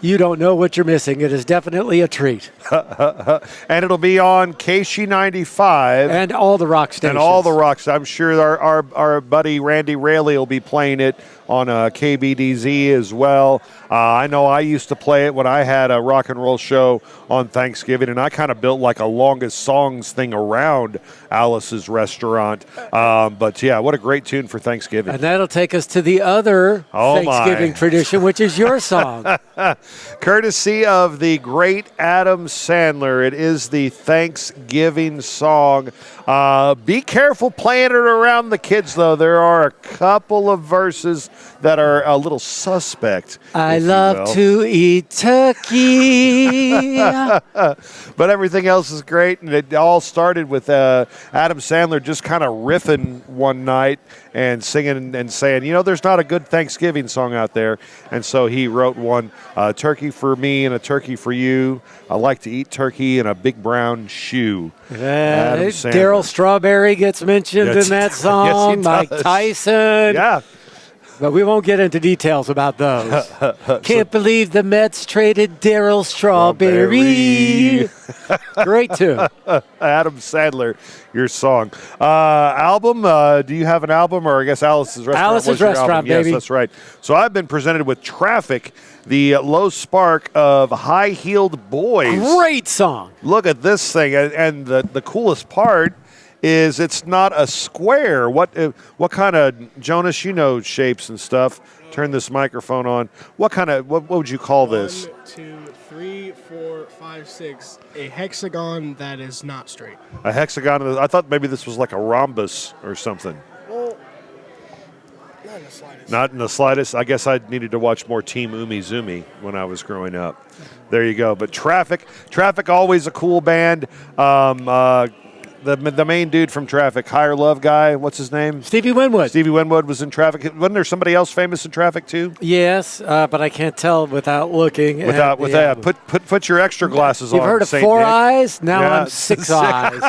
You don't know what you're missing. It is definitely a treat. And it'll be on KC95. And all the rock stations. And all the rocks. I'm sure our buddy Randy Raley will be playing it on KBDZ as well. I know I used to play it when I had a rock and roll show on Thanksgiving, and I kind of built like a longest songs thing around Alice's Restaurant. But yeah, what a great tune for Thanksgiving. And that'll take us to the other Thanksgiving tradition, which is your song. Courtesy of the great Adam Sandler. It is the Thanksgiving song. Be careful playing it around the kids, though. There are a couple of verses that are a little suspect. I love to eat turkey. But everything else is great, and it all started with Adam Sandler just kind of riffing one night and singing and saying, you know, there's not a good Thanksgiving song out there. And so he wrote one, turkey for me and a turkey for you. I like to eat turkey in a big brown shoe. Daryl Strawberry gets mentioned in that song. Yes, Mike Tyson. Yeah. But we won't get into details about those. Can't believe the Mets traded Daryl Strawberry. Great tune. Adam Sandler, your song. Album, do you have an album? Or I guess Alice's Restaurant. Alice's Restaurant, baby. Yes, that's right. So I've been presented with Traffic, the low spark of High-Heeled Boys. Great song. Look at this thing. And the coolest part is it's not a square. What kind of, Jonas, you know shapes and stuff. Turn this microphone on. What would you call this? 1, 2, 3, 4, 5, 6. A hexagon that is not straight. A hexagon. I thought maybe this was like a rhombus or something. Well, not in the slightest. Not in the slightest. I guess I needed to watch more Team Umi Zumi when I was growing up. There you go. But Traffic, always a cool band. The main dude from Traffic, Higher Love guy, what's his name? Stevie Winwood. Stevie Winwood was in Traffic. Wasn't there somebody else famous in Traffic too? Yes, but I can't tell without looking. Put your extra glasses on. You've heard of Saint Four Nick. Eyes? Now I'm Six Eyes.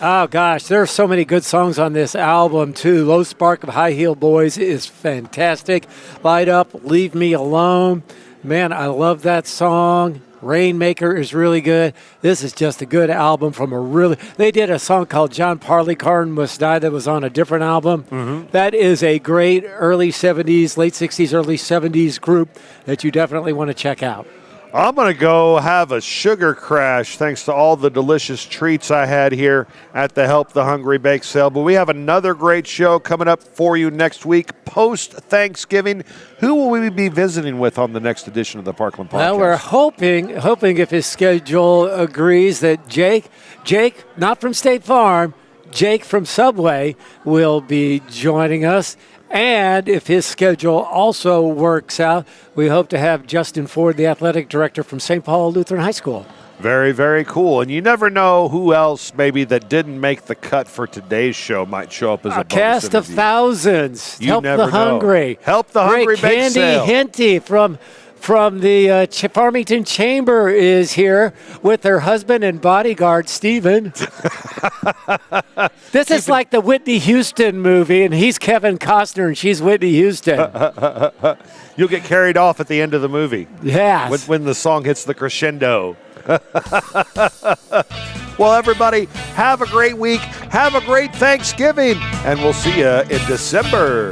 Oh, gosh, there are so many good songs on this album, too. Low Spark of High Heel Boys is fantastic. Light Up, Leave Me Alone. Man, I love that song. Rainmaker is really good. This is just a good album from they did a song called John Barleycorn Must Die that was on a different album. Mm-hmm. That is a great early 70s, late 60s, early 70s group that you definitely want to check out. I'm going to go have a sugar crash thanks to all the delicious treats I had here at the Help the Hungry Bake Sale. But we have another great show coming up for you next week, post-Thanksgiving. Who will we be visiting with on the next edition of the Parkland Podcast? Well, we're hoping if his schedule agrees that Jake, not from State Farm, Jake from Subway will be joining us. And if his schedule also works out, we hope to have Justin Ford, the athletic director from St. Paul Lutheran High School. Very, very cool. And you never know who else maybe that didn't make the cut for today's show might show up as a bonus cast of interview. Thousands. You Help never the know. Hungry. Help the Hungry Bake Candy Sale. Henty from the Farmington Chamber is here with her husband and bodyguard, Stephen. This is like the Whitney Houston movie, and he's Kevin Costner, and she's Whitney Houston. You'll get carried off at the end of the movie. Yes. When the song hits the crescendo. Well, everybody, have a great week. Have a great Thanksgiving, and we'll see you in December.